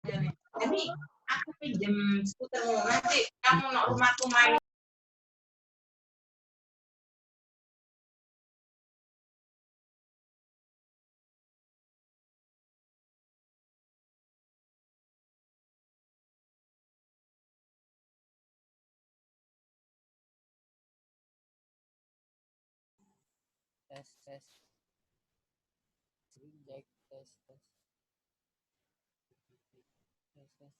Jadi aku pinjam skutermu nanti kamu nak rumahku main. Tes tes Jack tes tes tes tes.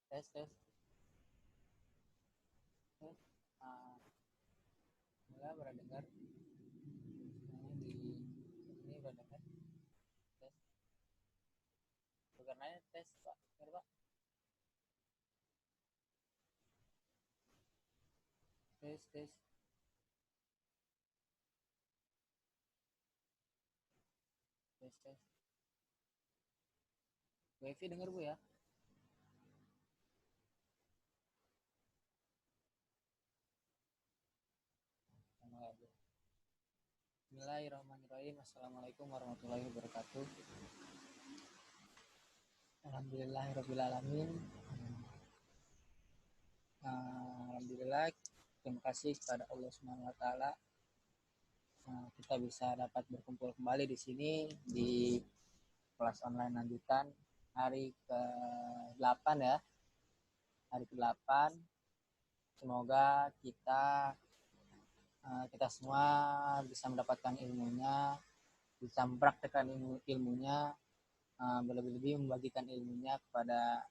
Tes tes tes. Mila pernah dengar di ini pernah dengar tes bukan nanya tes pak dengar pak tes tes tes tes. Wifi dengar bu ya. Bismillahirrahmanirrahim. Assalamualaikum warahmatullahi wabarakatuh. Alhamdulillahirrahmanirrahim. Alhamdulillah, terima kasih kepada Allah Subhanahu wa taala. Kita bisa dapat berkumpul kembali di sini di kelas online lanjutan hari ke-8 ya. Hari ke-8. Semoga kita semua bisa mendapatkan ilmunya, bisa mempraktekkan ilmunya, lebih-lebih membagikan ilmunya kepada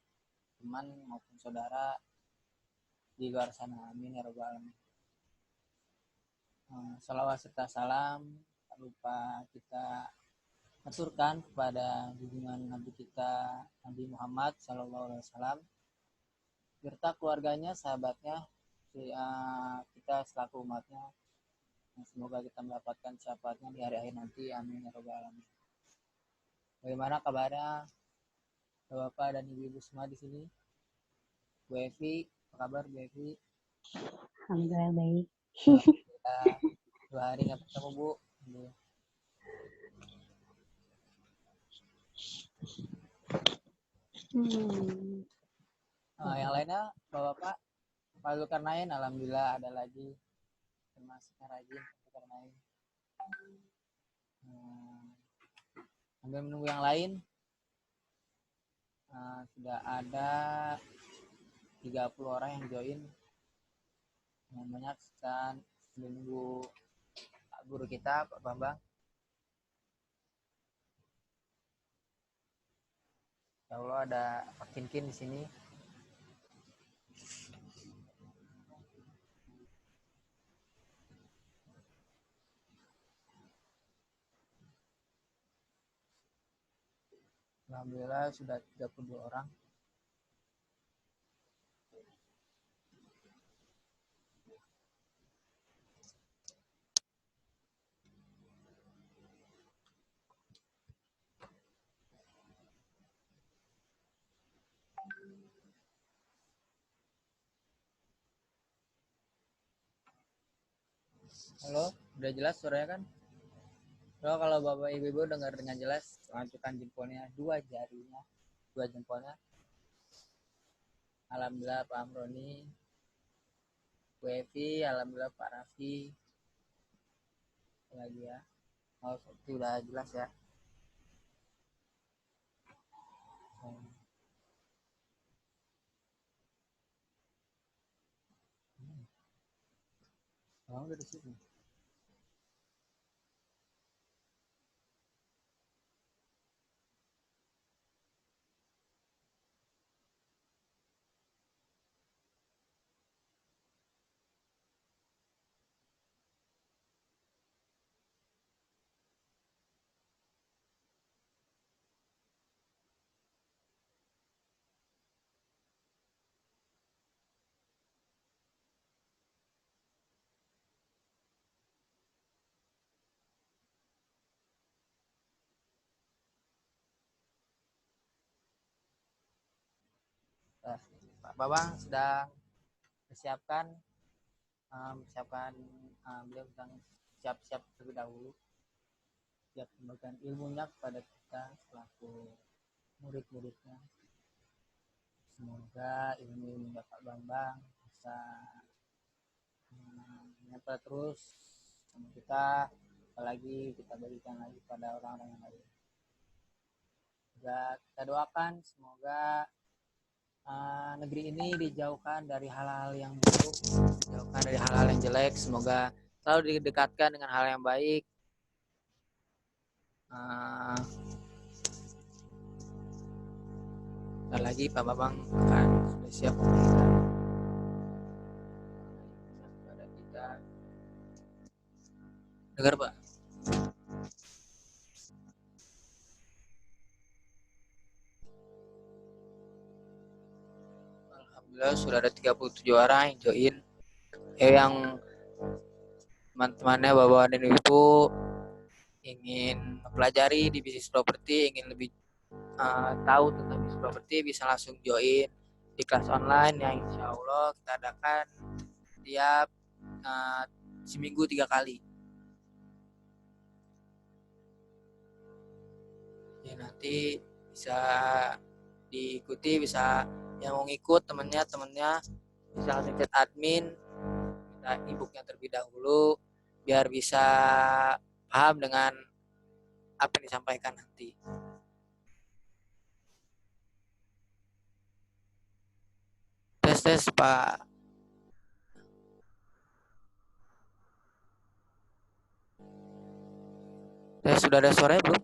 teman maupun saudara di luar sana. Amin ya rabbal alamin. Salawat serta salam tak lupa kita aturkan kepada junjungan Nabi kita Nabi Muhammad SAW, serta keluarganya, sahabatnya, kita selaku umatnya. Semoga kita mendapatkan syafaatnya di hari akhir nanti. Amin ya rabbal alamin. Bagaimana kabarnya Bapak dan Ibu semua di sini? Bu Evi, apa kabar Bu Evi? Alhamdulillah baik. Alhamdulillah. 2 hari nggak ketemu Bu. Yang lainnya Bapak Zulkarnain, alhamdulillah ada lagi termasuknya rajin Zulkarnain. Sambil menunggu yang lain, sudah ada 30 orang yang join. Yang menyaksikan menunggu Pak Guru kita, Pak Bambang. Ya Allah, ada Pak Kinkin di sini. Alhamdulillah sudah 32 orang. Halo, udah jelas suaranya kan? Kalau Bapak Ibu dengar dengan jelas, lanjutkan jempolnya, dua jarinya, dua jempolnya. Alhamdulillah Pak Amroni, Bu Evi, alhamdulillah Pak Raffi. Lagi ya. Oh, itu udah jelas ya. Oh, udah di sini. Nah, Pak Babang sedang persiapkan beliau sedang siap-siap terlebih dahulu, siap memberikan ilmunya kepada kita selaku murid-muridnya. Semoga ilmu Bapak Bambang bisa menempel terus sama kita, apalagi kita berikan lagi pada orang-orang yang lain. Juga kita doakan semoga negeri ini dijauhkan dari hal-hal yang buruk, dijauhkan dari hal-hal yang jelek, semoga selalu didekatkan dengan hal yang baik. Dan lagi Pak Babang akan sudah siap memberikan kepada kita. Dengar Pak? Alhamdulillah sudah ada 37 orang yang join. Yang teman-temannya Bapak dan Ibu ingin mempelajari di bisnis properti, ingin lebih tahu tentang bisnis properti, bisa langsung join di kelas online yang insya Allah kita adakan tiap seminggu 3 kali. Ya, nanti bisa diikuti, bisa yang mau ngikut temennya bisa langsung chat admin, minta e-booknya terlebih dahulu biar bisa paham dengan apa yang disampaikan nanti. Tes Pak. Sudah ada suaranya belum?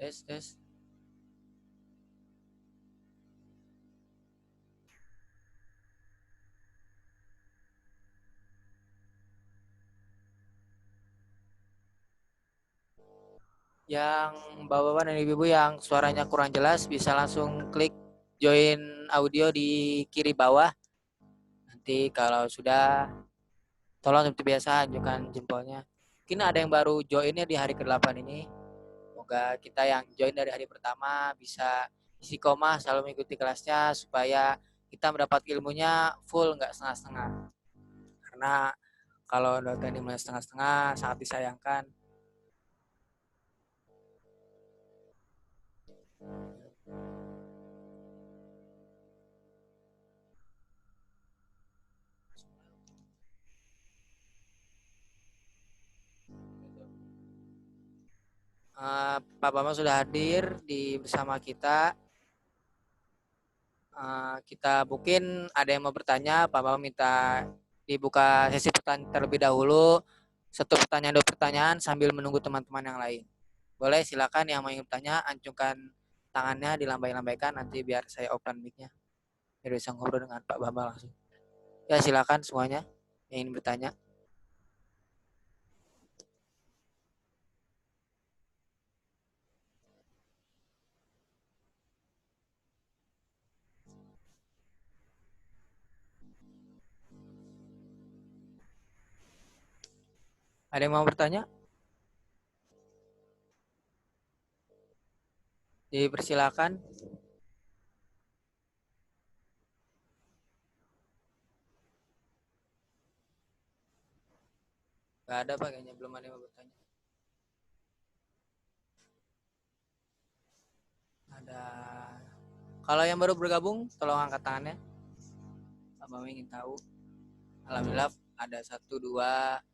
Tes. Yang bapak-bapak dan ibu-ibu yang suaranya kurang jelas bisa langsung klik join audio di kiri bawah. Nanti kalau sudah, tolong seperti biasa ajukan jempolnya. Mungkin ada yang baru joinnya di hari ke-8 ini. Semoga kita yang join dari hari pertama bisa istiqomah selalu mengikuti kelasnya supaya kita mendapat ilmunya full, nggak setengah-setengah. Karena kalau dosen dimulai setengah-setengah sangat disayangkan. Pak Bambang sudah hadir bersama kita. Kita mungkin ada yang mau bertanya, Pak Bambang minta dibuka sesi pertanyaan terlebih dahulu. Satu pertanyaan, dua pertanyaan sambil menunggu teman-teman yang lain. Boleh, silakan yang mau ingin bertanya, ancungkan tangannya, dilambai-lambaikan, nanti biar saya open mic-nya. Biar bisa ngobrol dengan Pak Bambang langsung. Ya, silakan semuanya yang ingin bertanya. Ada yang mau bertanya? Dipersilakan. Gak ada Pak, kayaknya belum ada yang mau bertanya. Ada. Kalau yang baru bergabung, tolong angkat tangannya. Pak Bambang ingin tahu. Alhamdulillah ada 1, 2.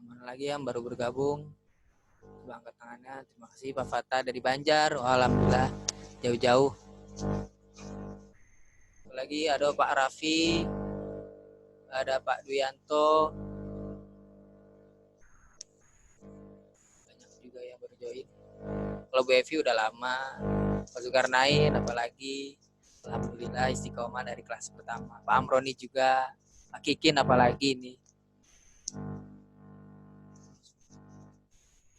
Mana lagi yang baru bergabung? Coba angkat tangannya. Terima kasih Pak Fatah dari Banjar. Oh, alhamdulillah jauh-jauh. Lagi ada Pak Raffi, ada Pak Duyanto. Banyak juga yang baru join. Kalau Bu Evi udah lama. Pak Zulkarnain apalagi. Alhamdulillah istiqomah dari kelas pertama. Pak Amroni juga. Pak Kikin apalagi ini.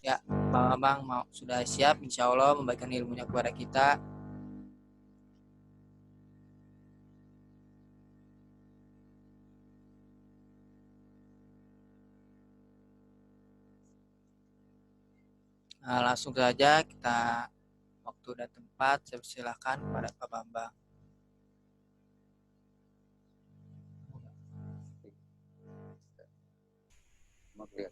Ya, Pak Bambang sudah siap insya Allah membagikan ilmunya kepada kita. Nah, langsung saja kita waktu dan tempat, saya persilakan kepada Pak Bambang. Ya.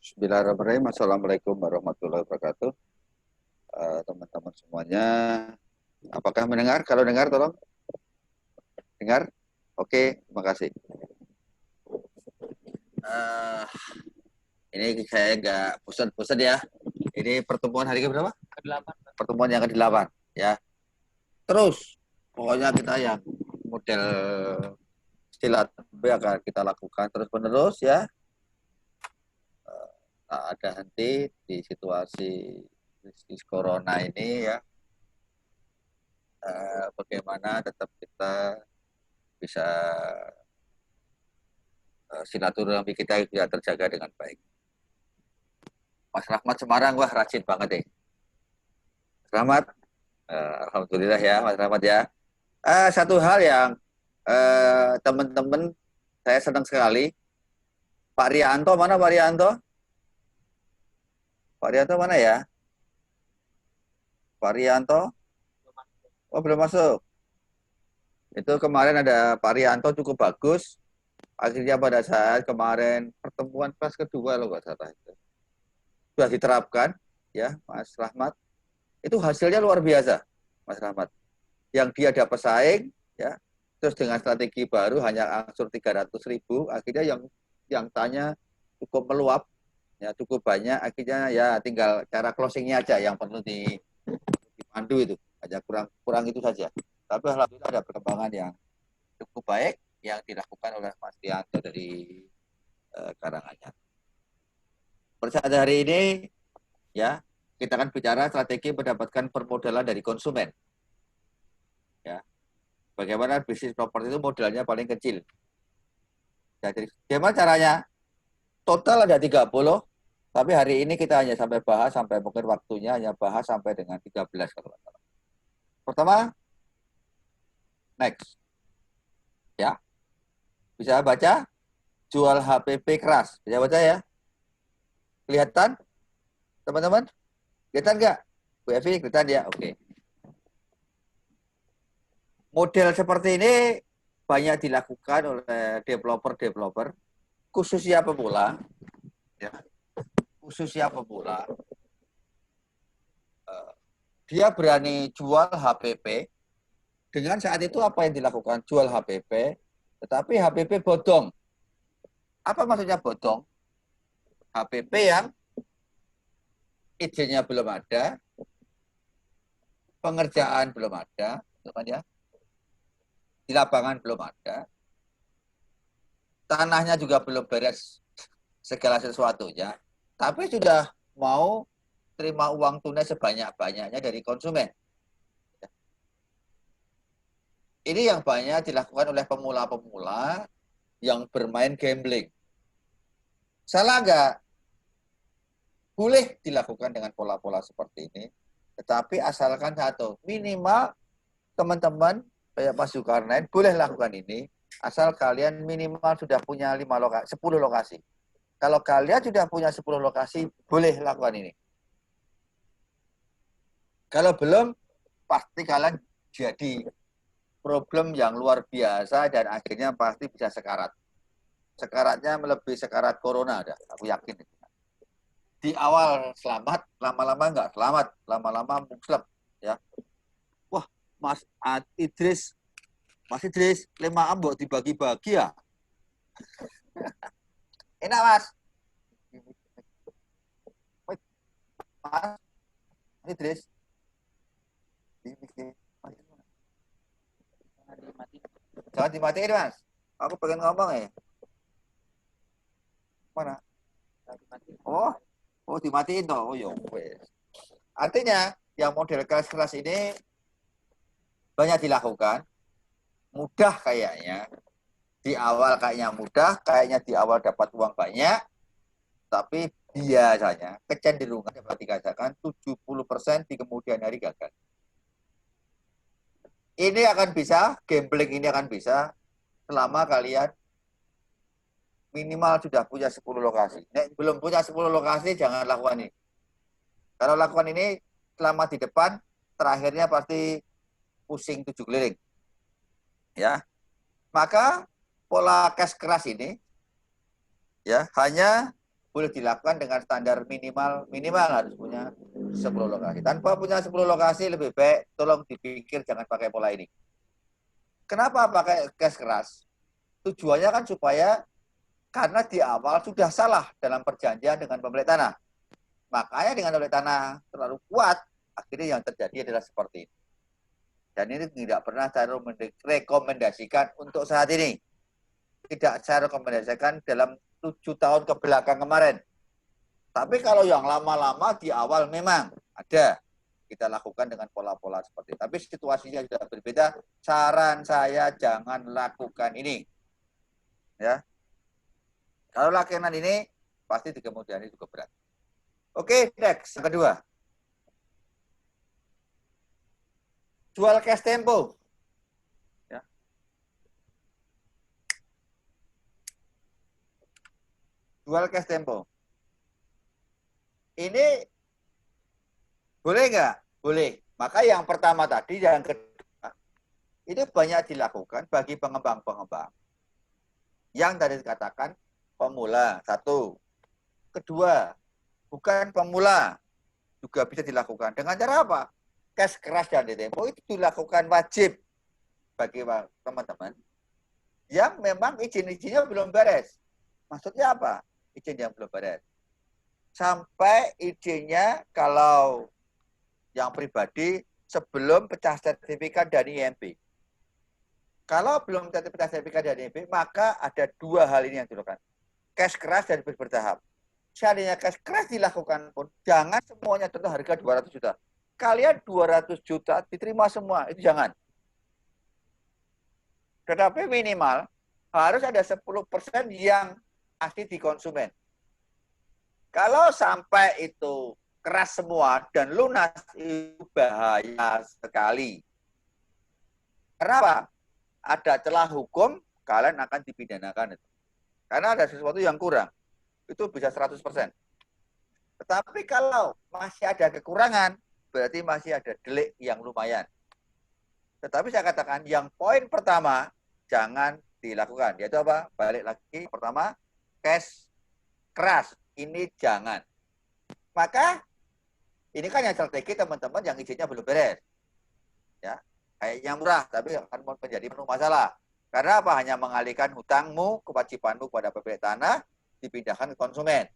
Bismillahirrahmanirrahim. Assalamualaikum warahmatullahi wabarakatuh. Teman-teman semuanya, apakah mendengar? Kalau dengar, tolong. Dengar? Oke, terima kasih. Ini saya nggak bosan-bosan ya. Ini pertemuan hari ke-berapa? Ke-8. Pertemuan yang ke-8 ya. Terus, pokoknya kita yang model silaturahmi akan kita lakukan terus-menerus ya. Tak ada henti di situasi krisis corona ini ya. Bagaimana tetap kita bisa silaturahmi kita bisa terjaga dengan baik. Mas Rahmat Semarang, wah rajin banget deh. Mas Rahmat, alhamdulillah ya Mas Rahmat ya. Satu hal yang teman-teman saya senang sekali. Pak Rianto, mana Pak Rianto? Pak Rianto mana ya? Pak Rianto? Oh, belum masuk. Itu kemarin ada Pak Rianto cukup bagus. Akhirnya pada saat kemarin pertemuan kelas kedua loh Pak salah itu. Sudah diterapkan ya Mas Rahmat. Itu hasilnya luar biasa Mas Rahmat. Yang dia ada pesaing ya. Terus dengan strategi baru hanya angsur 300.000, akhirnya yang tanya cukup meluap ya, cukup banyak, akhirnya ya tinggal cara closingnya aja yang perlu dipandu itu aja, kurang itu saja. Tapi alhamdulillah ada perkembangan yang cukup baik yang dilakukan oleh Mas Dianto dari Karanganyar. Pada saat hari ini ya kita akan bicara strategi mendapatkan permodalan dari konsumen. Ya, bagaimana bisnis properti itu modalnya paling kecil. Jadi bagaimana caranya? Total ada 30, Tapi hari ini kita hanya sampai bahas, sampai mungkin waktunya hanya bahas sampai dengan 13 kalau nggak salah. Pertama, next. Ya, bisa baca? Jual HPP keras. Bisa baca ya? Kelihatan? Teman-teman? Kelihatan nggak? Bu Evi, kelihatan ya? Oke. Model seperti ini banyak dilakukan oleh developer-developer, khususnya pemula. Ya. Khususnya pemula. Dia berani jual HPP. Dengan saat itu apa yang dilakukan? Jual HPP, tetapi HPP bodong. Apa maksudnya bodong? HPP yang izinnya belum ada, pengerjaan belum ada, ya, di lapangan belum ada, tanahnya juga belum beres segala sesuatunya, tapi sudah mau terima uang tunai sebanyak-banyaknya dari konsumen. Ini yang banyak dilakukan oleh pemula-pemula yang bermain gambling. Salah nggak? Boleh dilakukan dengan pola-pola seperti ini, tetapi asalkan satu, minimal teman-teman kayak Pak Zulkarnain boleh lakukan ini, asal kalian minimal sudah punya 10 lokasi. Kalau kalian sudah punya 10 lokasi, boleh lakukan ini. Kalau belum, pasti kalian jadi problem yang luar biasa dan akhirnya pasti bisa sekarat. Sekaratnya melebihi sekarat corona, ada, aku yakin. Di awal selamat, lama-lama nggak selamat, lama-lama mungslep, ya. Wah, Mas Idris, 5 ambok dibagi-bagi ya. Enak, Mas. Mas Idris. Jangan dimatiin, Mas. Aku pengen ngomong ya. Mana? Oh, dimatiin toh. Oh, ya wes. Artinya yang model keras-keras ini banyak dilakukan, mudah kayaknya. Di awal kayaknya mudah, kayaknya di awal dapat uang banyak, tapi biasanya kecenderungan dapat dikatakan 70% di kemudian hari gagal. Ini akan bisa, gambling ini akan bisa selama kalian minimal sudah punya 10 lokasi. Nek belum punya 10 lokasi, jangan lakukan ini. Kalau lakukan ini, selama di depan, terakhirnya pasti pusing 7 keliling. Ya, maka pola cash keras ini, ya, hanya boleh dilakukan dengan standar minimal harus punya 10 lokasi. Tanpa punya 10 lokasi, lebih baik tolong dipikir jangan pakai pola ini. Kenapa pakai cash keras? Tujuannya kan supaya karena di awal sudah salah dalam perjanjian dengan pemilik tanah. Makanya dengan pemilik tanah terlalu kuat, akhirnya yang terjadi adalah seperti ini. Dan ini tidak pernah saya rekomendasikan untuk saat ini. Tidak saya rekomendasikan dalam 7 tahun ke belakang kemarin. Tapi kalau yang lama-lama di awal memang ada. Kita lakukan dengan pola-pola seperti itu. Tapi situasinya sudah berbeda. Saran saya jangan lakukan ini. Ya. Kalau lakukan ini, pasti di kemudian itu juga berat. Oke, next. Yang kedua. Jual cash tempo. Ya. Jual cash tempo. Ini boleh nggak? Boleh. Maka yang pertama tadi, yang kedua, itu banyak dilakukan bagi pengembang-pengembang. Yang tadi dikatakan pemula, satu. Kedua, bukan pemula, juga bisa dilakukan. Dengan cara apa? Cash keras dan tempo itu dilakukan wajib bagi teman-teman yang memang izin-izinnya belum beres. Maksudnya apa? Izin yang belum beres. Sampai izinnya kalau yang pribadi sebelum pecah sertifikat dari IMB. Kalau belum pecah sertifikat dari IMB, maka ada 2 hal ini yang dilakukan. Cash keras dan bertahap. Seandainya cash keras dilakukan pun, jangan semuanya contoh harga 200 juta. Kalian 200 juta diterima semua, itu jangan. Tetapi minimal harus ada 10% yang asli di konsumen. Kalau sampai itu keras semua dan lunas, itu bahaya sekali. Kenapa? Ada celah hukum, kalian akan dipidanakan. Karena ada sesuatu yang kurang. Itu bisa 100%. Tetapi kalau masih ada kekurangan, berarti masih ada delik yang lumayan. Tetapi saya katakan, yang poin pertama, jangan dilakukan. Yaitu apa? Balik lagi, pertama, cash keras. Ini jangan. Maka, ini kan yang strategi teman-teman yang izinnya belum beres. Ya, kayaknya murah, tapi akan menjadi penuh masalah. Karena apa? Hanya mengalihkan hutangmu, kewajibanmu pada pemilik tanah, dipindahkan ke konsumen.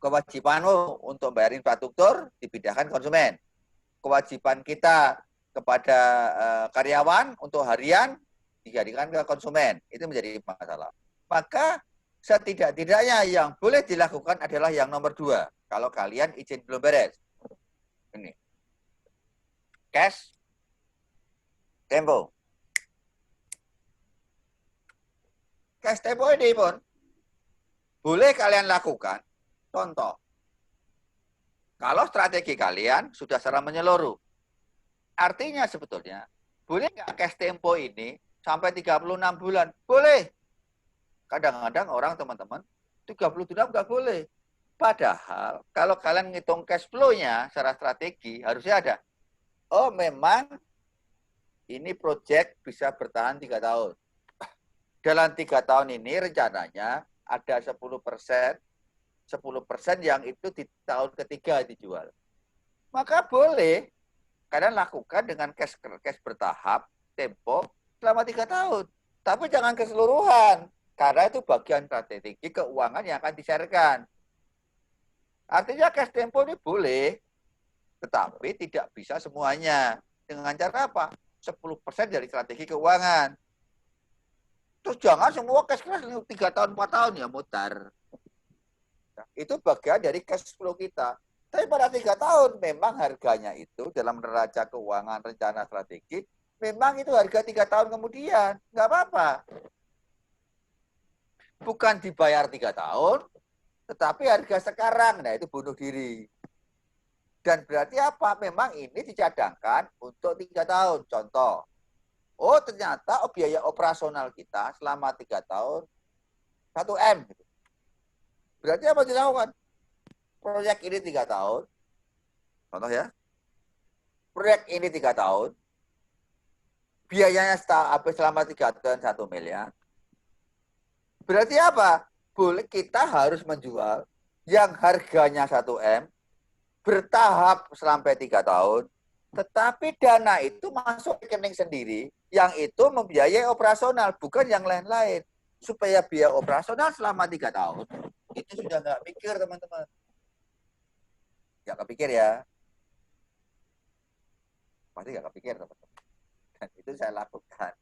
Kewajibanmu untuk bayar infrastruktur dipindahkan konsumen. Kewajiban kita kepada karyawan untuk harian dijadikan ke konsumen. Itu menjadi masalah. Maka setidak-tidaknya yang boleh dilakukan adalah yang nomor 2. Kalau kalian izin belum beres. Ini. Cash. Tempo. Cash tempo ini pun boleh kalian lakukan. Contoh, kalau strategi kalian sudah secara menyeluruh, artinya sebetulnya, boleh nggak cash tempo ini sampai 36 bulan? Boleh. Kadang-kadang orang teman-teman, 36 nggak boleh. Padahal, kalau kalian ngitung cash flow-nya secara strategi, harusnya ada. Oh, memang ini proyek bisa bertahan 3 tahun. Dalam 3 tahun ini rencananya ada 10% yang itu di tahun ketiga dijual. Maka boleh kalian lakukan dengan cash bertahap, tempo, selama 3 tahun. Tapi jangan keseluruhan, karena itu bagian strategi keuangan yang akan di-share-kan. Artinya cash tempo ini boleh, tetapi tidak bisa semuanya. Dengan cara apa? 10% dari strategi keuangan. Terus jangan semua cash 3 tahun, 4 tahun ya mutar. Itu bagian dari cash flow kita. Tapi pada 3 tahun memang harganya itu dalam neraca keuangan rencana strategi, memang itu harga 3 tahun kemudian. Nggak apa-apa. Bukan dibayar 3 tahun, tetapi harga sekarang. Nah itu bunuh diri. Dan berarti apa? Memang ini dicadangkan untuk 3 tahun. Contoh. Oh ternyata biaya operasional kita selama 3 tahun 1M. Berarti apa dilakukan? Proyek ini 3 tahun. Contoh ya. Proyek ini 3 tahun. Biayanya habis selama 3 tahun 1 miliar. Berarti apa? Boleh kita harus menjual yang harganya 1M bertahap sampai 3 tahun. Tetapi dana itu masuk rekening sendiri yang itu membiayai operasional, bukan yang lain-lain. Supaya biaya operasional selama 3 tahun. Itu sudah nggak pikir teman-teman. Nggak kepikir ya. Pasti nggak kepikir teman-teman. Dan itu saya lakukan.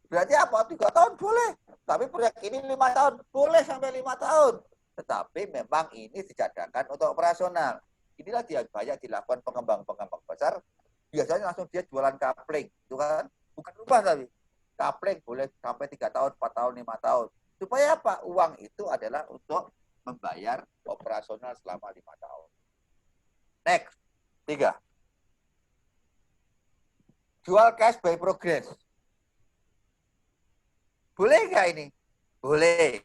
Berarti apa? 3 tahun boleh. Tapi proyek ini 5 tahun. Boleh sampai 5 tahun. Tetapi memang ini dicadangkan untuk operasional. Inilah dia banyak dilakukan pengembang-pengembang besar. Biasanya langsung dia jualan kapling. Itu kan? Bukan rumah tapi. Kapling boleh sampai 3 tahun, 4 tahun, 5 tahun. Supaya apa? Uang itu adalah untuk membayar operasional selama 5 tahun. Next. 3. Jual cash by progress. Boleh nggak ini? Boleh.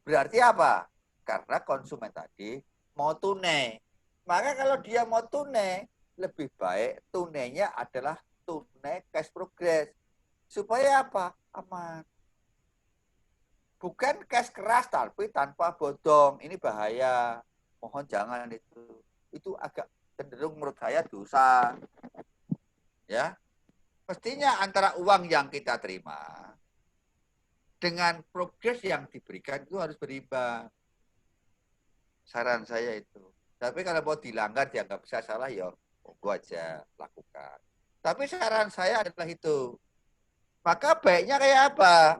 Berarti apa? Karena konsumen tadi mau tunai. Maka kalau dia mau tunai, lebih baik tunainya adalah tunai cash progress. Supaya apa? Aman. Bukan cash keras tapi tanpa bodong. Ini bahaya. Mohon jangan itu. Itu agak cenderung menurut saya dosa. Ya. Mestinya antara uang yang kita terima dengan progres yang diberikan itu harus berimbang. Saran saya itu. Tapi kalau mau dilanggar dia nggak bisa salah ya monggo aja lakukan. Tapi saran saya adalah itu. Maka baiknya kayak apa?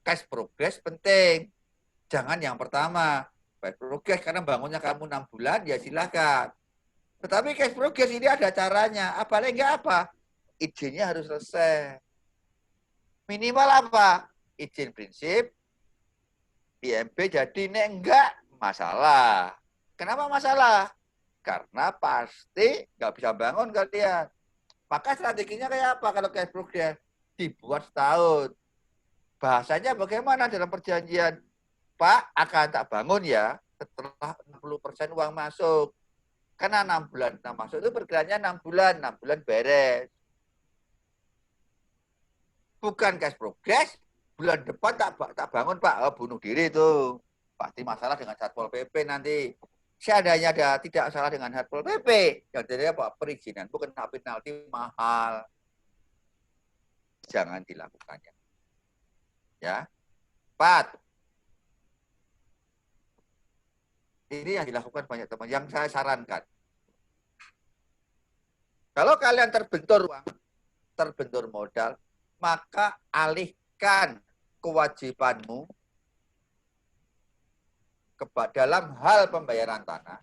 Cash progress penting. Jangan yang pertama. Cash progress karena bangunnya kamu 6 bulan, ya silahkan. Tetapi cash progress ini ada caranya. Apalagi enggak apa? Izinnya harus selesai. Minimal apa? Izin prinsip, IMB jadi ini enggak masalah. Kenapa masalah? Karena pasti nggak bisa bangun kalian. Maka strateginya kayak apa kalau cash progress? Dibuat setahun. Bahasanya bagaimana dalam perjanjian? Pak, akan tak bangun ya setelah 60% uang masuk. Karena 6 bulan masuk itu perkiraannya 6 bulan. 6 bulan beres. Bukan cash progress, bulan depan tak bangun Pak, bunuh diri itu. Pasti masalah dengan Satpol PP nanti. Seandainya ada tidak salah dengan Satpol PP, yang jadi apa? Perizinan, bukan penalti mahal. Jangan dilakukannya. Ya. 4. Ini yang dilakukan banyak teman, yang saya sarankan. Kalau kalian terbentur uang, terbentur modal, maka alihkan kewajibanmu dalam hal pembayaran tanah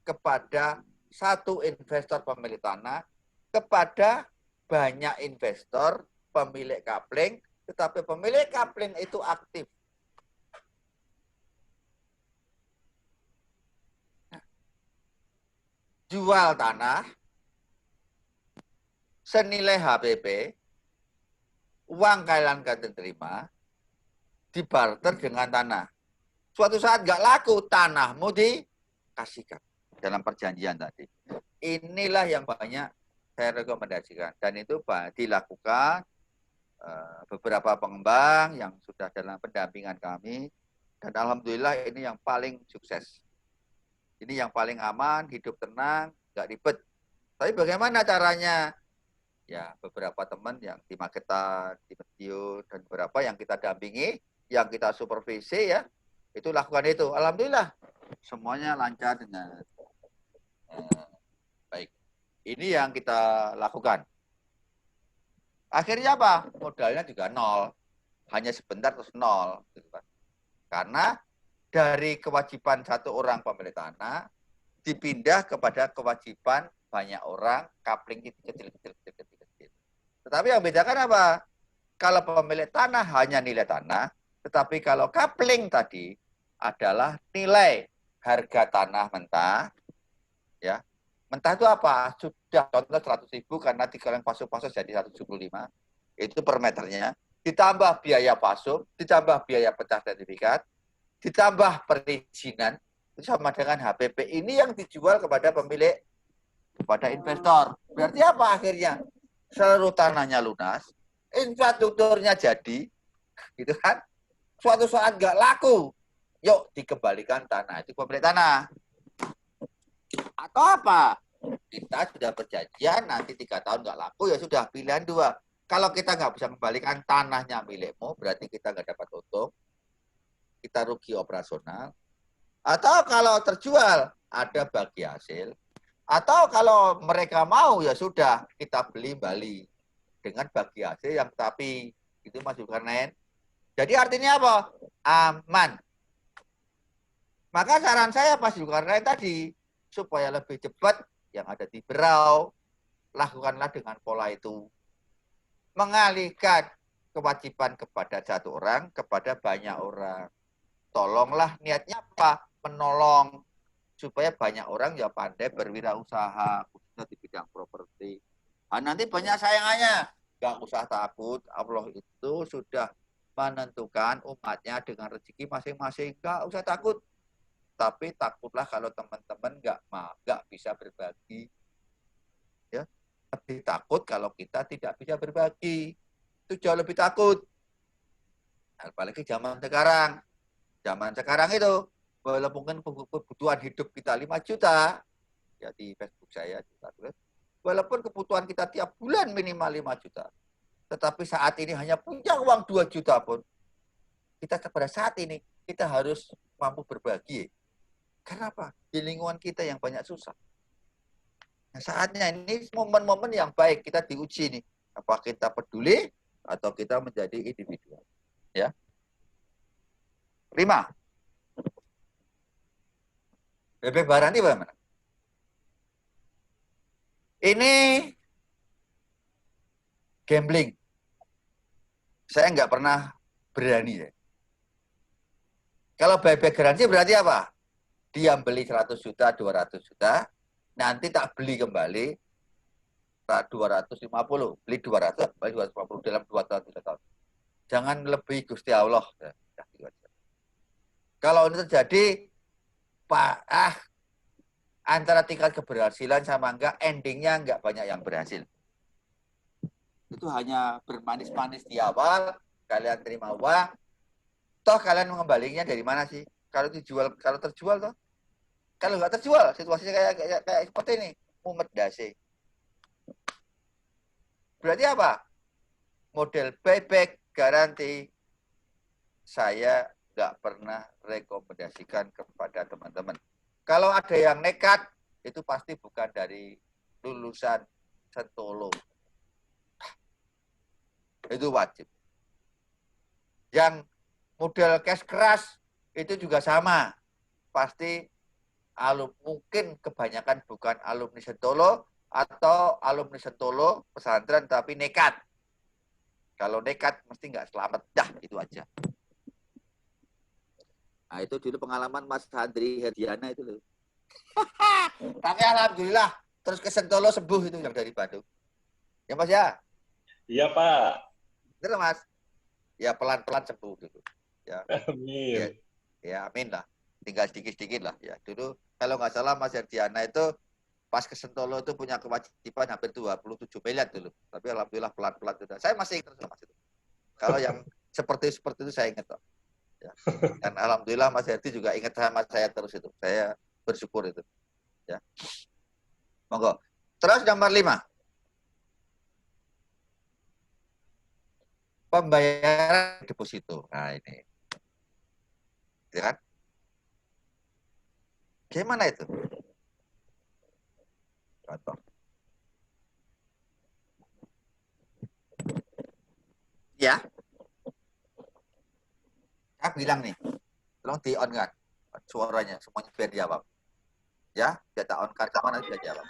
kepada satu investor pemilik tanah, kepada banyak investor pemilik kapling, tetapi pemilik kapling itu aktif. Jual tanah senilai HPP, uang kalian akan terima, dibarter dengan tanah. Suatu saat nggak laku, tanahmu dikasihkan dalam perjanjian tadi. Inilah yang banyak saya rekomendasikan. Dan itu dilakukan beberapa pengembang yang sudah dalam pendampingan kami. Dan alhamdulillah ini yang paling sukses. Ini yang paling aman, hidup tenang, nggak ribet. Tapi bagaimana caranya? Ya, beberapa teman yang di Magetan, di Madiun, dan beberapa yang kita dampingi, yang kita supervisi ya, itu lakukan itu. Alhamdulillah, semuanya lancar dengan baik. Ini yang kita lakukan. Akhirnya apa? Modalnya juga nol. Hanya sebentar terus nol. Karena dari kewajiban satu orang pemilik tanah, dipindah kepada kewajiban banyak orang, kapling kecil. Tetapi yang bedakan apa? Kalau pemilik tanah hanya nilai tanah, tetapi kalau kapling tadi adalah nilai harga tanah mentah, ya. Mentah itu apa? Sudah contoh 100.000 karena dikalikan pasuk-pasuk jadi 175. Itu per meternya. Ditambah biaya pasuk, ditambah biaya pecah sertifikat, ditambah perizinan, itu sama dengan HPP. Ini yang dijual kepada pemilik, kepada investor. Berarti apa akhirnya? Seluruh tanahnya lunas, infrastrukturnya jadi, gitu kan? Suatu saat nggak laku, yuk dikembalikan tanah itu pemilik tanah. Atau apa? Kita sudah perjanjian nanti 3 tahun nggak laku, ya sudah pilihan 2. Kalau kita nggak bisa kembalikan tanahnya milikmu, berarti kita nggak dapat untung, kita rugi operasional. Atau kalau terjual ada bagi hasil. Atau kalau mereka mau ya sudah kita beli Bali dengan bagi hasil yang tapi itu Mas Zulkarnain. Jadi artinya apa? Aman. Maka saran saya Mas Zulkarnain tadi supaya lebih cepat yang ada di Berau lakukanlah dengan pola itu. Mengalihkan kewajiban kepada satu orang kepada banyak orang. Tolonglah niatnya apa? Menolong supaya banyak orang ya pandai berwirausaha khususnya di bidang properti. Nah, nanti banyak sayangannya. Gak usah takut, Allah itu sudah menentukan umatnya dengan rezeki masing-masing. Gak usah takut. Tapi takutlah kalau teman-teman nggak bisa berbagi. Ya, lebih takut kalau kita tidak bisa berbagi. Itu jauh lebih takut. Apalagi zaman sekarang. Zaman sekarang itu walaupun kebutuhan hidup kita 5 juta, ya di Facebook saya, walaupun kebutuhan kita tiap bulan minimal 5 juta, tetapi saat ini hanya punya uang 2 juta pun, kita pada saat ini, kita harus mampu berbagi. Karena apa? Di lingkungan kita yang banyak susah. Nah, saatnya ini momen-momen yang baik kita diuji nih. Apa kita peduli atau kita menjadi individual. Ya. 5. Bebek Baranti bagaimana? Ini gambling. Saya nggak pernah berani ya. Kalau buyback garansi berarti apa? Dia beli 100 juta, 200 juta, nanti tak beli kembali 250, beli 200, beli 250 dalam 2 tahun, 3 tahun. Jangan lebih Gusti Allah. Ya, gitu aja. Kalau ini terjadi, antara tingkat keberhasilan sama enggak, endingnya enggak banyak yang berhasil. Itu hanya bermanis-manis di awal, kalian terima uang, toh kalian mengembalinya dari mana sih? Kalau terjual toh. Kalau nggak terjual, situasinya kayak seperti ini, mumet dasi. Berarti apa? Model buyback garansi saya nggak pernah rekomendasikan kepada teman-teman. Kalau ada yang nekat, itu pasti bukan dari lulusan Sentolo. Itu wajib. Yang model cash keras, itu juga sama. Pasti mungkin kebanyakan bukan alumni Sentolo, atau alumni Sentolo pesantren tapi nekat. Kalau nekat mesti nggak selamat. Dah, itu aja. Nah, itu dulu pengalaman Mas Handri Herdiana itu loh. Tapi alhamdulillah terus ke Sentolo sembuh itu yang dari Bandung. Ya Mas ya? Iya Pak. Betul Mas? Ya pelan-pelan sembuh dulu. Ya. Amin. Ya amin lah. Tinggal sedikit-sedikit lah. Ya dulu kalau nggak salah Mas Herdiana itu pas ke Sentolo itu punya kewajiban hampir 27 miliar dulu. Tapi alhamdulillah pelan-pelan sudah. Saya masih ingat Mas itu. Kalau yang seperti itu saya ingat kok. Ya. Dan alhamdulillah Mas Herdi juga ingat sama saya terus itu. Saya bersyukur itu. Ya. Monggo. Terus nomor 5. Pembayaran deposito. Nah ini. Ya kan? Gimana itu? Contoh. Ya. Saya bilang nih, tolong di on kan suaranya, semuanya biar jawab. Ya, biar tak on kan, mana biar jawab.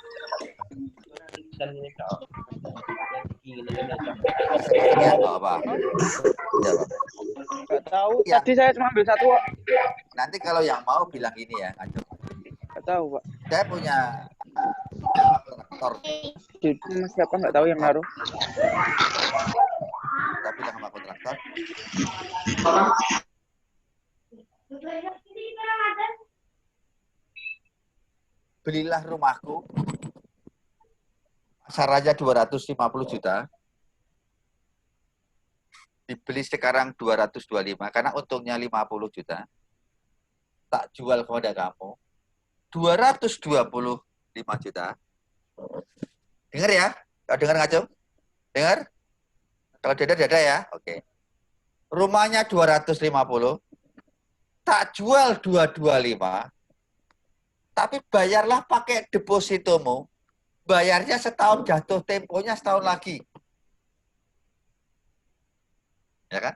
Ya, apa? Jawab. Nggak tahu. Ya. Tadi saya cuma ambil satu, Pak. Nanti kalau yang mau bilang ini ya, ngajak. Nggak tahu, Pak. Saya punya kontraktor. Jadi siapa nggak tahu yang naruh. Kita bilang sama kontraktor. Belilah rumahku. Pasarannya 250 juta. Dibeli sekarang 225 karena untungnya 50 juta. Tak jual kepada kamu 225 juta. Dengar ya? Kalau dengar ngacung? Dengar? Kalau dada ya? Oke. Rumahnya 250. Tak jual 225. Tapi bayarlah pakai depositomu. Bayarnya setahun, jatuh temponya setahun lagi. Ya kan?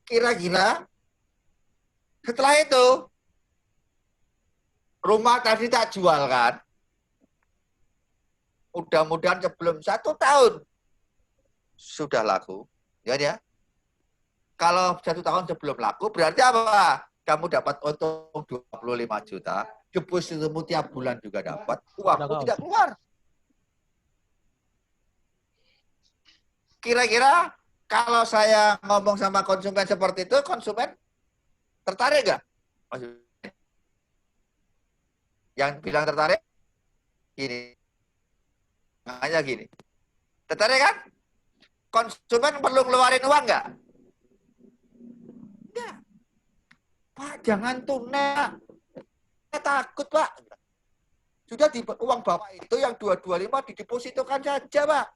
Kira-kira setelah itu rumah tadi tak jual kan? Mudah-mudahan sebelum 1 tahun sudah laku. Ya. Kalau 1 tahun sebelum laku berarti apa? Kamu dapat untung 25 juta. Depositomu tiap bulan juga dapat. Uangmu tidak keluar. Kira-kira kalau saya ngomong sama konsumen seperti itu, konsumen tertarik nggak? Yang bilang tertarik, gini. Hanya gini. Tertarik kan? Konsumen perlu ngeluarin uang nggak? Enggak. Pak, jangan tunai. Saya takut, Pak. Sudah di uang Bapak itu yang 225 didepositokan saja, Pak.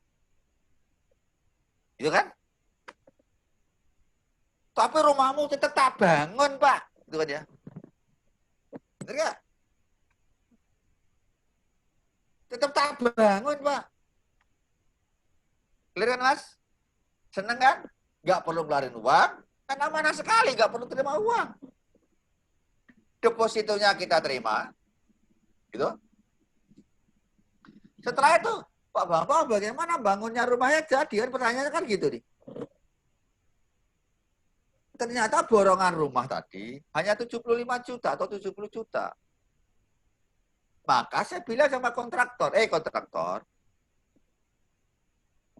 Gitu kan? Tapi rumahmu tetap tak bangun, Pak. Gitu kan ya. Benar nggak? Tetap tak bangun, Pak. Clear kan, Mas? Seneng kan? Nggak perlu ngeluarin uang. Kan amanah sekali, nggak perlu terima uang. Depositonya kita terima. Gitu. Setelah itu, Pak Bapak bagaimana bangunnya rumahnya jadi? Kan pertanyaannya kan gitu nih. Ternyata borongan rumah tadi hanya 75 juta atau 70 juta. Maka saya bilang sama kontraktor, kontraktor,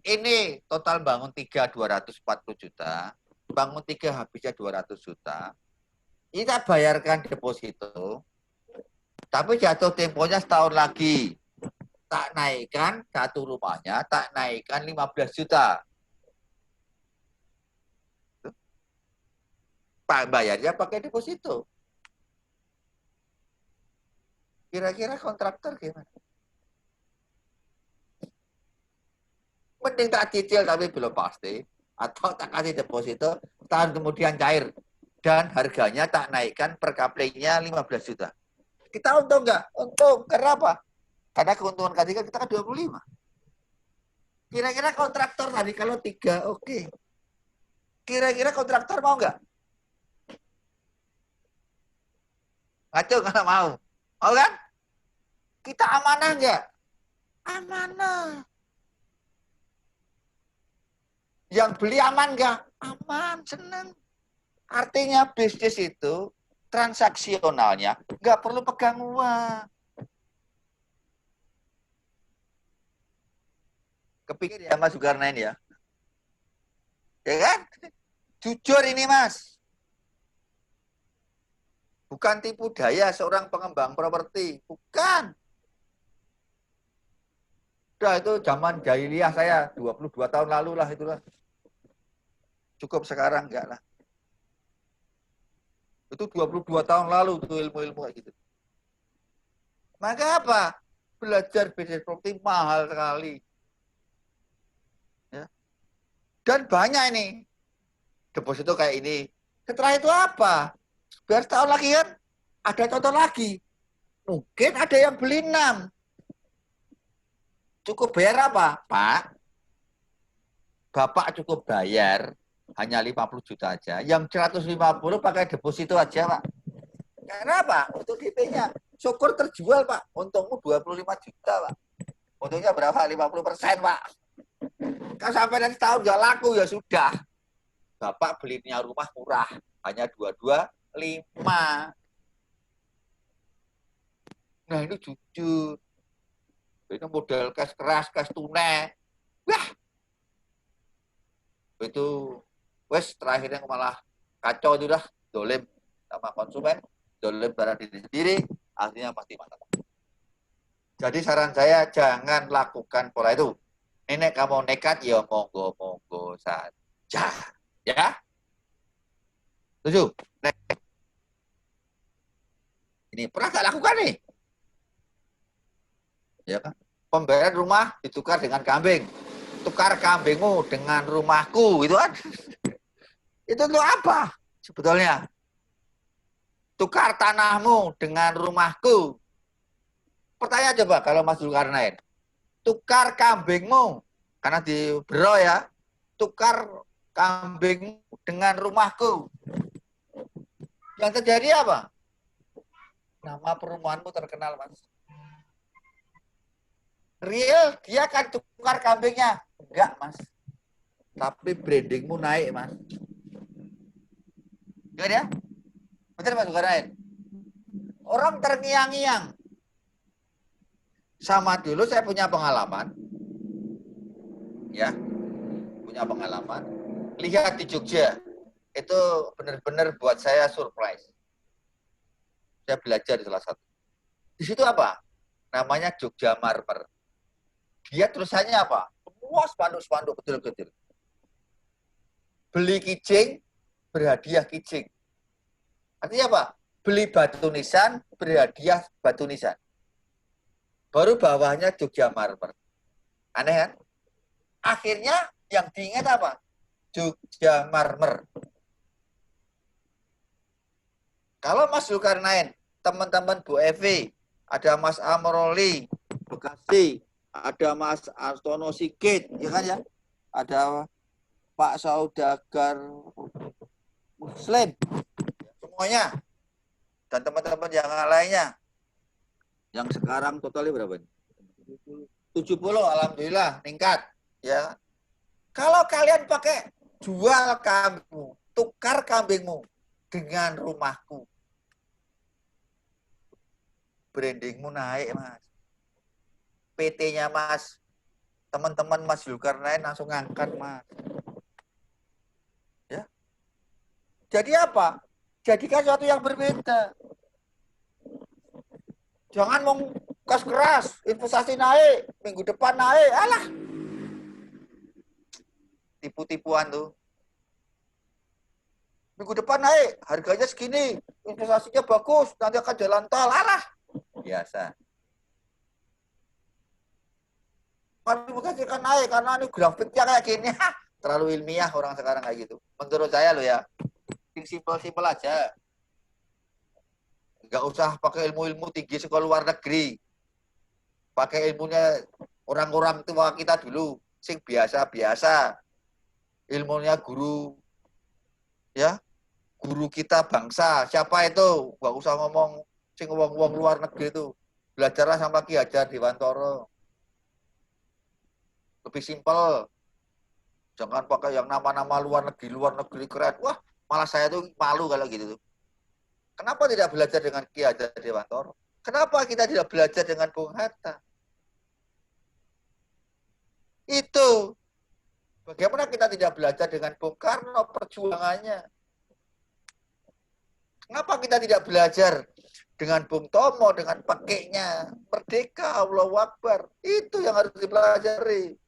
ini total bangun 3 240 juta, bangun 3 habisnya 200 juta, kita bayarkan deposito, tapi jatuh temponya setahun lagi. Tak naikkan satu rumahnya, tak naikkan 15 juta. Pak bayarnya pakai deposito. Kira-kira kontraktor gimana? Mending tak cicil tapi belum pasti, atau tak kasih deposito, tahun kemudian cair, dan harganya tak naikkan per kaplingnya 15 juta. Kita untung nggak? Untung. Karena apa? Karena keuntungan K3 kita kan 25. Kira-kira kontraktor tadi kalau 3, oke. Kira-kira kontraktor mau nggak? Ngaco nggak mau. Mau kan? Kita amanah nggak? Amanah. Yang beli aman nggak? Aman, senang. Artinya bisnis itu transaksionalnya nggak perlu pegang uang. Kepikir ya Mas Zulkarnain ya? Ya kan? Jujur ini Mas. Bukan tipu daya seorang pengembang properti. Bukan. Udah itu zaman jahiliyah saya, 22 tahun lalu lah itulah. Cukup sekarang enggak lah. Itu 22 tahun lalu tuh ilmu-ilmu kayak gitu. Maka apa? Belajar bisnis properti mahal sekali. Ya. Dan banyak ini. Deposito kayak ini. Setelah itu apa? Biar setahun lagi kan ada contoh lagi. Mungkin ada yang beli 6. Cukup bayar apa? Pak, Bapak cukup bayar hanya 50 juta aja. Yang 150 pakai deposito aja, Pak. Karena apa? Untuk DP-nya. Syukur terjual, Pak. Untungmu 25 juta, Pak. Untungnya berapa? 50%, Pak. Kalau sampai nanti tahun nggak laku, ya sudah. Bapak belinya rumah murah. Hanya 225. Nah, ini jujur. Itu model cash keras, cash tunai. Wah. Itu wes terakhirnya malah kacau itu dah, dolim sama konsumen, dolim pada diri sendiri, akhirnya pasti masalah. Jadi saran saya jangan lakukan pola itu. Nenek kamu nekat ya monggo-monggo saja, ya. Setuju? Ini pernah gak lakukan nih? Ya kan? Pembelian rumah ditukar dengan kambing. Tukar kambingmu dengan rumahku, gitu kan? Itu untuk apa sebetulnya? Tukar tanahmu dengan rumahku. Pertanyaan coba kalau Mas Zulkarnain. Tukar kambingmu, karena di Bro ya, tukar kambingmu dengan rumahku. Yang terjadi apa? Nama perumahanmu terkenal, Mas. Real, dia akan tukar kambingnya. Enggak, Mas. Tapi brandingmu naik, Mas. Enggak ya? Betul, Mas Zulkarnain? Orang terngiang-ngiang. Sama dulu saya punya pengalaman. Ya. Punya pengalaman. Lihat di Jogja. Itu benar-benar buat saya surprise. Saya belajar di salah satu. Di situ apa? Namanya Jogja Marmer. Dia tulisannya apa? Semua spanduk-spanduk kecil-kecil. Beli kijing, berhadiah kijing. Artinya apa? Beli batu nisan, berhadiah batu nisan. Baru bawahnya Jogja Marmer. Aneh kan? Akhirnya yang diingat apa? Jogja Marmer. Kalau Mas Zulkarnain, teman-teman Bu Evi, ada Mas Amroli, Bekasi, ada Mas Artono Sigit, ya kan ya? Ada Pak Saudagar Muslim, semuanya. Dan teman-teman yang lainnya. Yang sekarang totalnya berapa? 70, alhamdulillah, meningkat. Ya. Kalau kalian pakai jual kamu, tukar kambingmu dengan rumahku. Brandingmu naik, Mas. PT-nya, Mas. Teman-teman Mas Zulkarnain langsung ngangkat, Mas. Ya. Jadi apa? Jadikan sesuatu yang berbeda. Jangan mau kas keras, investasi naik, minggu depan naik, alah. Tipu-tipuan tuh. Minggu depan naik, harganya segini, investasinya bagus, nanti akan jalan tol, alah. Biasa. Investasi akan naik karena ini grafiknya kayak gini. Terlalu ilmiah orang sekarang kayak gitu. Menurut saya loh ya, simpel-simpel aja. Nggak usah pakai ilmu-ilmu tinggi sekolah luar negeri. Pakai ilmunya orang-orang tua kita dulu. Sing biasa-biasa. Ilmunya guru. Ya. Guru kita bangsa. Siapa itu? Nggak usah ngomong sing wong-wong luar negeri itu. Belajarlah sama Ki Hajar Dewantara. Lebih simpel. Jangan pakai yang nama-nama luar negeri keren. Wah, malah saya tuh malu kalau gitu tuh. Kenapa tidak belajar dengan Ki Hajar Dewantara? Kenapa kita tidak belajar dengan Bung Hatta? Itu. Bagaimana kita tidak belajar dengan Bung Karno perjuangannya? Kenapa kita tidak belajar dengan Bung Tomo, dengan pakainya Merdeka, Allahu Akbar? Itu yang harus dipelajari.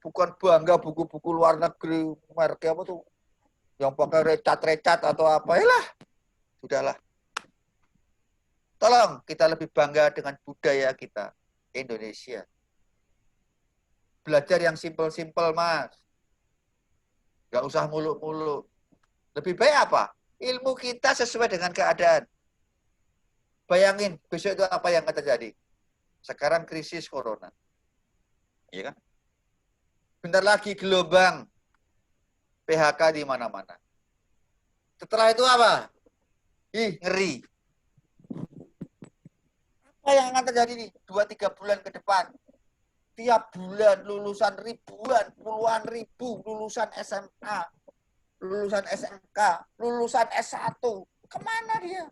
Bukan bangga buku-buku luar negeri, merek apa tuh? Yang pakai recat-recat atau apa. Yalah. Sudahlah. Tolong kita lebih bangga dengan budaya kita, Indonesia. Belajar yang simpel-simpel, Mas. Gak usah muluk-muluk. Lebih baik apa? Ilmu kita sesuai dengan keadaan. Bayangin, besok itu apa yang akan terjadi? Sekarang krisis corona. Iya kan? Bentar lagi gelombang PHK di mana-mana. Setelah itu apa? Ih, ngeri. Apa yang akan terjadi nih 2-3 bulan ke depan? Tiap bulan lulusan ribuan, puluhan ribu lulusan SMA, lulusan SMK, lulusan S1. Kemana dia?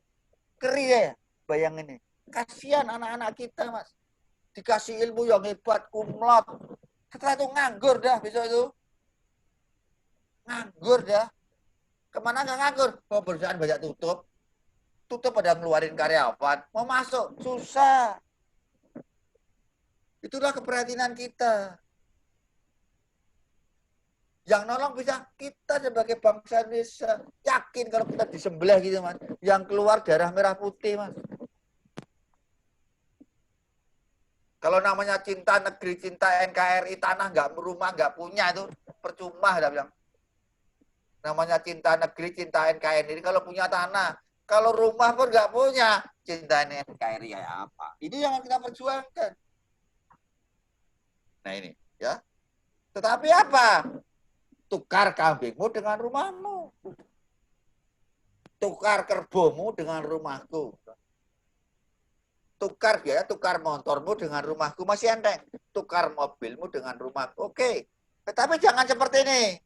Ngeri ya, bayangin nih. Kasihan anak-anak kita, Mas. Dikasih ilmu yang hebat, kumlot. Setelah itu nganggur dah besok itu. Nganggur dah. Kemana nggak nganggur? Oh, perusahaan banyak tutup. Tutup pada ngeluarin karyawan. Mau masuk, susah. Itulah keprihatinan kita. Yang nolong bisa kita sebagai bangsa Indonesia. Yakin kalau kita disembelih gitu, Mas. Yang keluar darah merah putih, Mas. Kalau namanya cinta negeri, cinta NKRI, tanah nggak rumah, nggak punya itu percuma, dia bilang. Namanya cinta negeri, cinta NKRI ini kalau punya tanah, kalau rumah pun nggak punya, cinta NKRI kayak apa? Ini yang kita perjuangkan. Nah ini, ya. Tetapi apa? Tukar kambingmu dengan rumahmu. Tukar kerbomu dengan rumahku. Tukar biaya, tukar motormu dengan rumahku masih enteng. Tukar mobilmu dengan rumahku. Oke. Tetapi jangan seperti ini.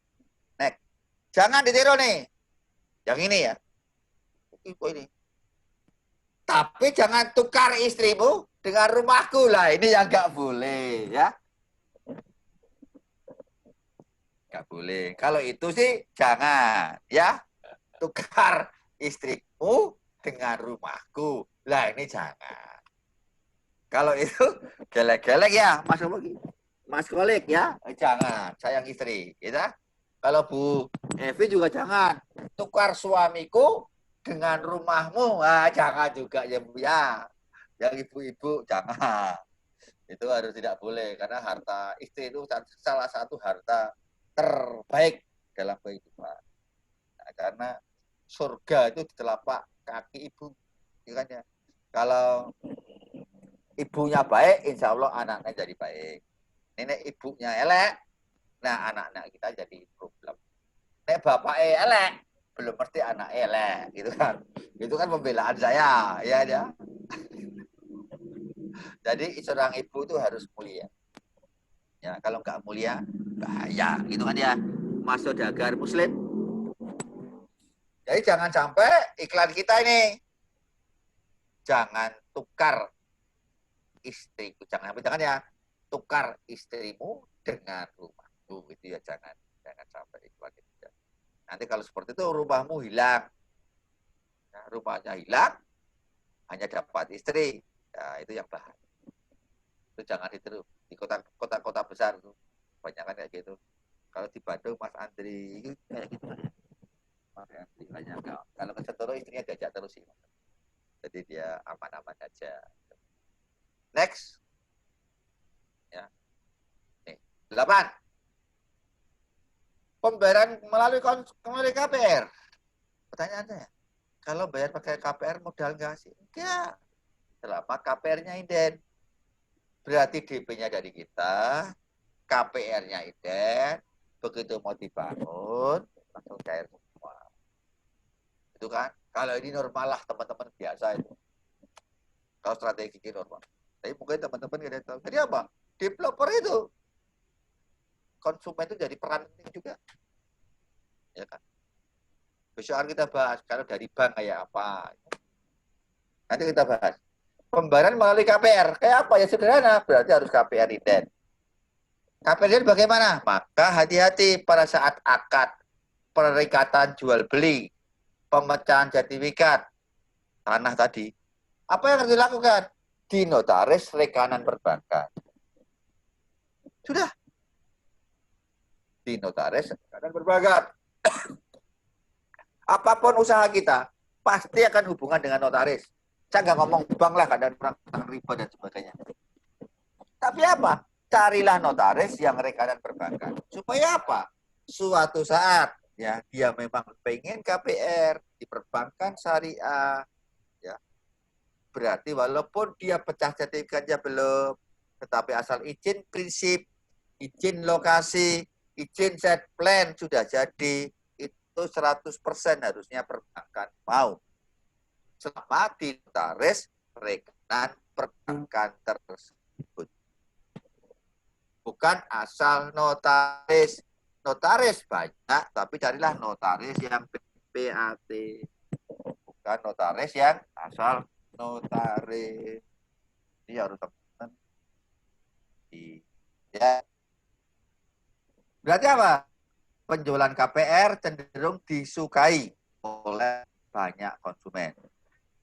Nek, jangan ditiru nih. Yang ini ya. Ini. Tapi jangan tukar istrimu dengan rumahku lah. Ini yang nggak boleh ya. Nggak boleh. Kalau itu sih jangan ya. Tukar istrimu dengan rumahku. Lah ini jangan. Kalau itu gelek-gelek ya, Mas Kolik ya, jangan sayang istri, ya. Kalau Bu Evi juga jangan tukar suamiku dengan rumahmu, jangan juga ya Bu ya. Yang ibu-ibu jangan, itu harus tidak boleh karena harta istri itu salah satu harta terbaik dalam kehidupan. Nah, karena surga itu di telapak kaki ibu, kan ya. Kalau ibunya baik, insya Allah anaknya jadi baik. Nenek ibunya elek, nah anak-anak kita jadi problem. Nek bapaknya elek, belum mesti anak elek, gitu kan. Itu kan pembelaan saya, ya. Jadi seorang ibu itu harus mulia. Ya, kalau nggak mulia, bahaya, gitu kan ya. Mas saudagar muslim, Jadi jangan sampai iklan kita ini jangan tukar istriku, jangan ya tukar istrimu dengan rumahku, itu ya jangan sampai iklan itu. Nanti kalau seperti itu rumahmu hilang, nah, rumahnya hilang hanya dapat istri, ya itu yang bahaya. Itu jangan ditiru di kota-kota besar itu banyak kan kayak gitu. Kalau di Bandung Mas Andri itu kayak gitu. Mas Andri banyak. Kalau ke Sentoro istrinya diajak terus sih. Jadi dia aman-aman aja. Next. Ya. Nih, 8. Pembayaran melalui KPR. Pertanyaannya, kalau bayar pakai KPR modal nggak sih? Enggak. Selama KPR-nya inden. Berarti DP-nya dari kita, KPR-nya inden, begitu mau dibangun, langsung cair semua. Itu kan, kalau ini normal lah teman-teman biasa itu. Kalau strategi ini normal. Tapi mungkin teman-teman tidak tahu. Jadi apa? Developer itu. Konsumen itu jadi peran penting juga. Ya kan? Besok kita bahas, kalau dari bank kayak apa. Nanti kita bahas. Pembayaran melalui KPR. Kayak apa? Ya sederhana. Berarti harus KPR inden. KPR bagaimana? Maka hati-hati pada saat akad perikatan jual beli, pemecahan sertifikat tanah tadi. Apa yang harus dilakukan? Di notaris rekanan perbankan. Sudah. Di notaris rekanan perbankan. Apapun usaha kita, pasti akan hubungan dengan notaris. Saya nggak ngomong bank lah, kadang orang riba dan sebagainya. Tapi apa? Carilah notaris yang rekanan perbankan. Supaya apa? Suatu saat ya dia memang pengen KPR di perbankan syariah, ya berarti walaupun dia pecah sertifikatnya belum, tetapi asal izin prinsip, izin lokasi, izin set plan sudah jadi, itu 100% harusnya perbankan mau. Selama di notaris rekanan perbankan tersebut. Bukan asal notaris. Notaris banyak, tapi carilah notaris yang BPAT. Bukan notaris yang asal notaris. Ini harus teman-teman. Ya. Berarti apa? Penjualan KPR cenderung disukai oleh banyak konsumen.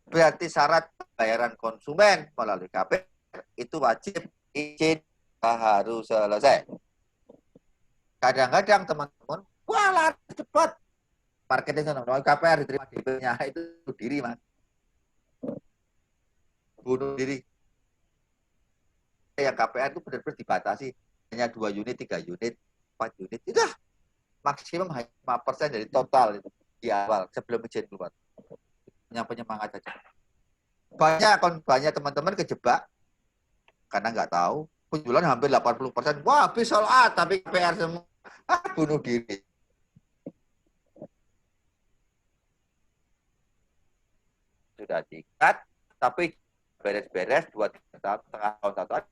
Berarti syarat pembayaran konsumen melalui KPR itu wajib izin harus selesai. Kadang-kadang teman-teman, wah lari cepat. Marketing melalui KPR diterima DP-nya itu diri, Mas. Bunuh diri. Yang KPR itu benar-benar dibatasi hanya 2 unit, 3 unit, 4 unit. Sudah maksimum hanya 5% dari total itu di awal sebelum izin keluar. Yang penyemangat saja. Banyak teman-teman kejebak karena nggak tahu. Penjualan hampir 80%. Wah, habis sold out, tapi KPR semua. Bunuh diri. Sudah diikat, tapi beres-beres 2-3 tahun, setengah tahun, 1 tahun.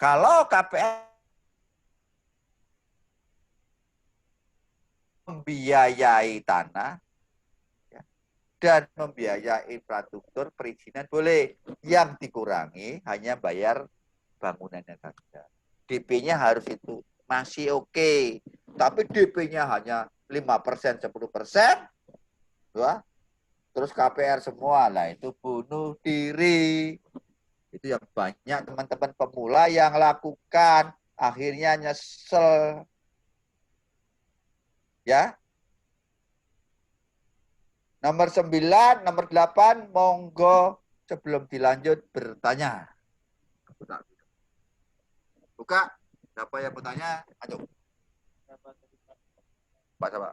Kalau KPR membiayai tanah ya, dan membiayai infrastruktur perizinan boleh. Yang dikurangi hanya bayar bangunannya saja. DP-nya harus itu masih oke. Tapi DP-nya hanya 5%, 10%. Ya. Terus KPR semua. Lah itu bunuh diri. Itu yang banyak teman-teman pemula yang lakukan. Akhirnya nyesel. Ya. Nomor 9, nomor 8, monggo sebelum dilanjut bertanya. Buka. Siapa yang bertanya? Ayo. Pak, siapa?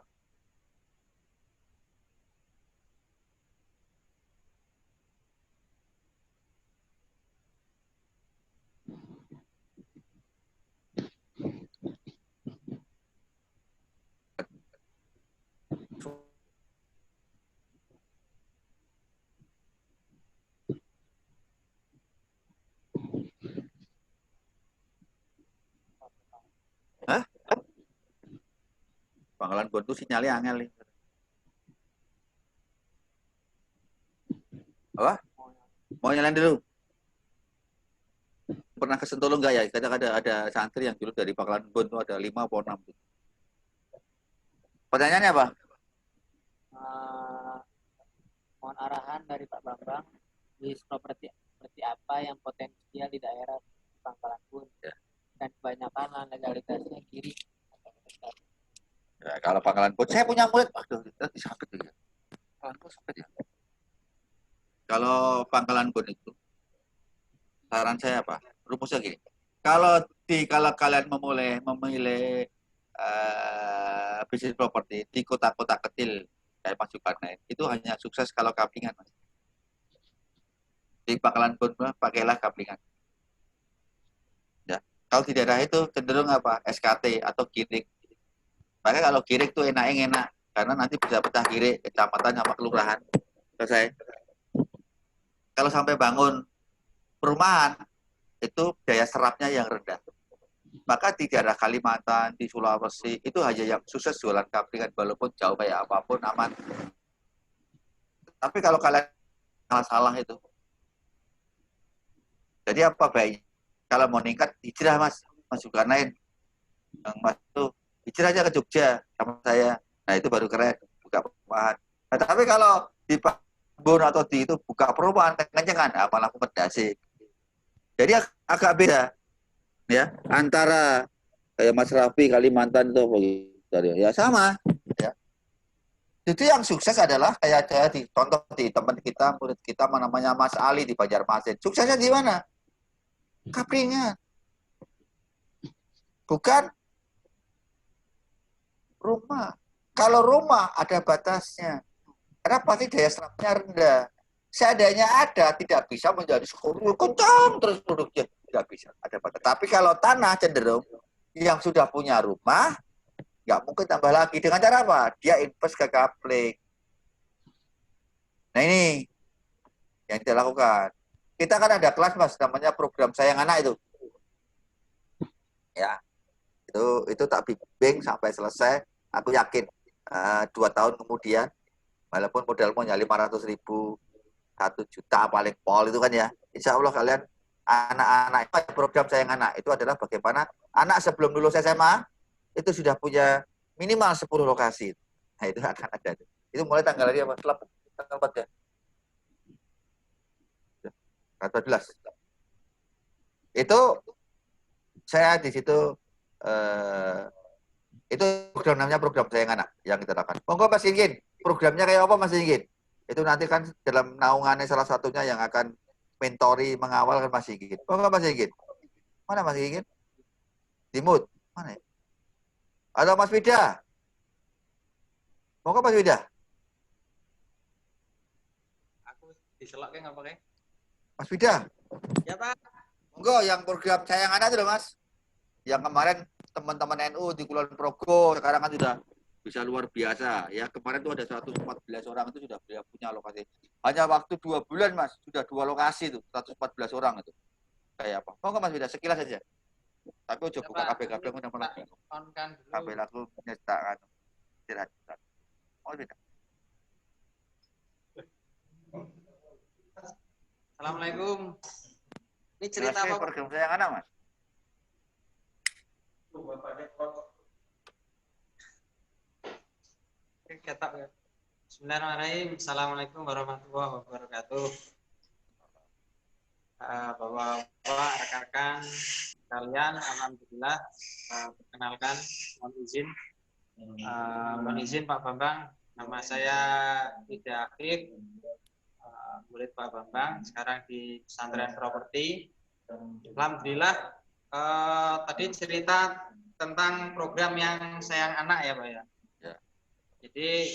Hah? Bangkalan Bon itu sinyalnya angel nih. Apa? Mau nyalain dulu? Pernah ke Sentolo enggak ya? Kadang ada santri yang dulu dari Bangkalan Bon itu ada 5 atau 6. Pertanyaannya apa? Mohon arahan dari Pak Bambang, list properti seperti apa yang potensial di daerah Bangkalan Bun, Ya. dan kebanyakan legalitasnya kiri. Ya, kalau Bangkalan Bon, saya punya murid. Aduh, tadi sakit ya. Sakit ya. Kalau Bangkalan Bon itu, saran saya apa? Rumusnya gini. Kalau kalian memilih bisnis properti di kota-kota kecil kayak Mas Zulkarnain, itu hanya sukses kalau kaplingan, Mas. Di Bangkalan Bon pakailah kaplingan. Ya. Kalau di daerah itu cenderung apa? SKT atau girik. Makanya kalau girik tuh enak karena nanti bisa pecah girik kecamatan sama kelurahan. Selesai. Kalau sampai bangun perumahan itu daya serapnya yang rendah. Maka di daerah Kalimantan, di Sulawesi itu hanya yang sukses jualan kaplingan walaupun jauh kayak apapun aman. Tapi kalau kalian salah itu, jadi apa baiknya? Kalau mau meningkat hijrah Mas Zulkarnain, yang Mas itu hijrah aja ke Jogja sama saya. Nah itu baru keren buka perumahan. Nah, tapi kalau di Bon atau di itu buka perumahan kenceng-kencengan, malah pedasi. Jadi agak beda. Ya, antara kayak Mas Raffi Kalimantan itu ya sama ya. Itu yang sukses adalah kayak saya di contoh di teman kita, murid kita namanya Mas Ali di Banjarmasin. Suksesnya di mana? Kaplingan. Bukan rumah. Kalau rumah ada batasnya. Karena pasti daya serapnya rendah. Seandainya ada, tidak bisa menjadi skor kencang terus produknya. Tidak bisa, ada batas. Tapi kalau tanah cenderung yang sudah punya rumah, nggak mungkin tambah lagi. Dengan cara apa? Dia invest ke kapling. Nah ini yang kita lakukan. Kita kan ada kelas Mas, namanya program Sayang Anak itu. Ya, itu tak bimbing sampai selesai. Aku yakin 2 tahun kemudian, walaupun modalnya 500.000, 1 juta paling pol itu kan ya. Insya Allah kalian anak-anak program Sayang Anak itu adalah bagaimana anak sebelum lulus SMA itu sudah punya minimal 10 lokasi. Nah itu akan ada. Itu mulai tanggal apa? Tanggal 4 ya. 14. Itu saya di situ itu program namanya program Sayang Anak yang kita lakukan. Monggo Mas Inggin, programnya kayak apa Mas Inggin? Itu nanti kan dalam naungannya salah satunya yang akan mentori mengawal kan Mas Inggin. Monggo Mas Inggin. Mana Mas Inggin? Dimut. Mana ya? Atau Mas Wida? Monggo Mas Wida. Aku diselok nggak pakai? Mas Wida. Ya Pak. Monggo yang program Sayang Anak itu loh Mas. Yang kemarin teman-teman NU di Kulon Progo sekarang kan sudah bisa luar biasa ya. Kemarin itu ada 114 orang itu sudah punya lokasi. Hanya waktu 2 bulan Mas, sudah 2 lokasi itu, 114 orang itu. Kayak apa? Monggo Mas Wida sekilas saja. Tapi ojo buka KPK udah mulai. On-kan dulu. Sampai laku nyetakan istirahat. Oh tidak. Assalamualaikum. Ini cerita Jelasnya apa? program Sayang Anak Mas. Ketak ya. Bismillahirrahmanirrahim. Assalamualaikum warahmatullahi wabarakatuh. Bapak-bapak, rekan-rekan kalian, alhamdulillah. Perkenalkan, mohon izin Pak Bambang. Nama saya Ida Afif, murid Pak Bambang. Sekarang di pesantren properti. Alhamdulillah. Tadi cerita tentang program yang Sayang Anak ya Pak ya. Jadi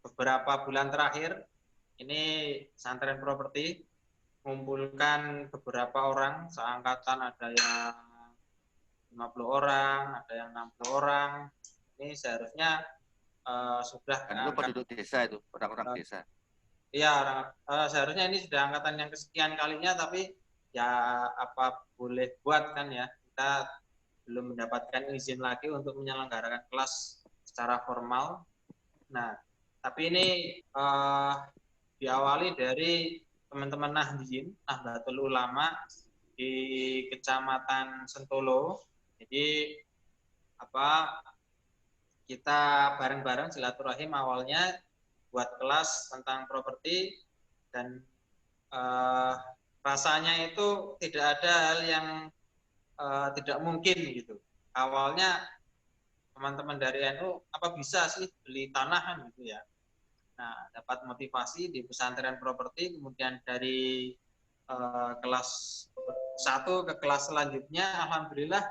beberapa bulan terakhir ini pesantren properti mengumpulkan beberapa orang seangkatan, ada yang 50 orang, ada yang 60 orang. Ini seharusnya sudah Kan itu penduduk desa itu, orang-orang desa. Iya, seharusnya ini sudah angkatan yang kesekian kalinya, tapi ya apa boleh buat kan ya, kita belum mendapatkan izin lagi untuk menyelenggarakan kelas secara formal. Nah, tapi ini diawali dari teman-teman Nahdlatul Ulama di Kecamatan Sentolo. Jadi kita bareng-bareng silaturahim awalnya buat kelas tentang properti, dan rasanya itu tidak ada hal yang tidak mungkin gitu. Awalnya teman-teman dari NU apa bisa sih beli tanah kan gitu ya. Nah, dapat motivasi di pesantren properti, kemudian dari kelas 1 ke kelas selanjutnya, alhamdulillah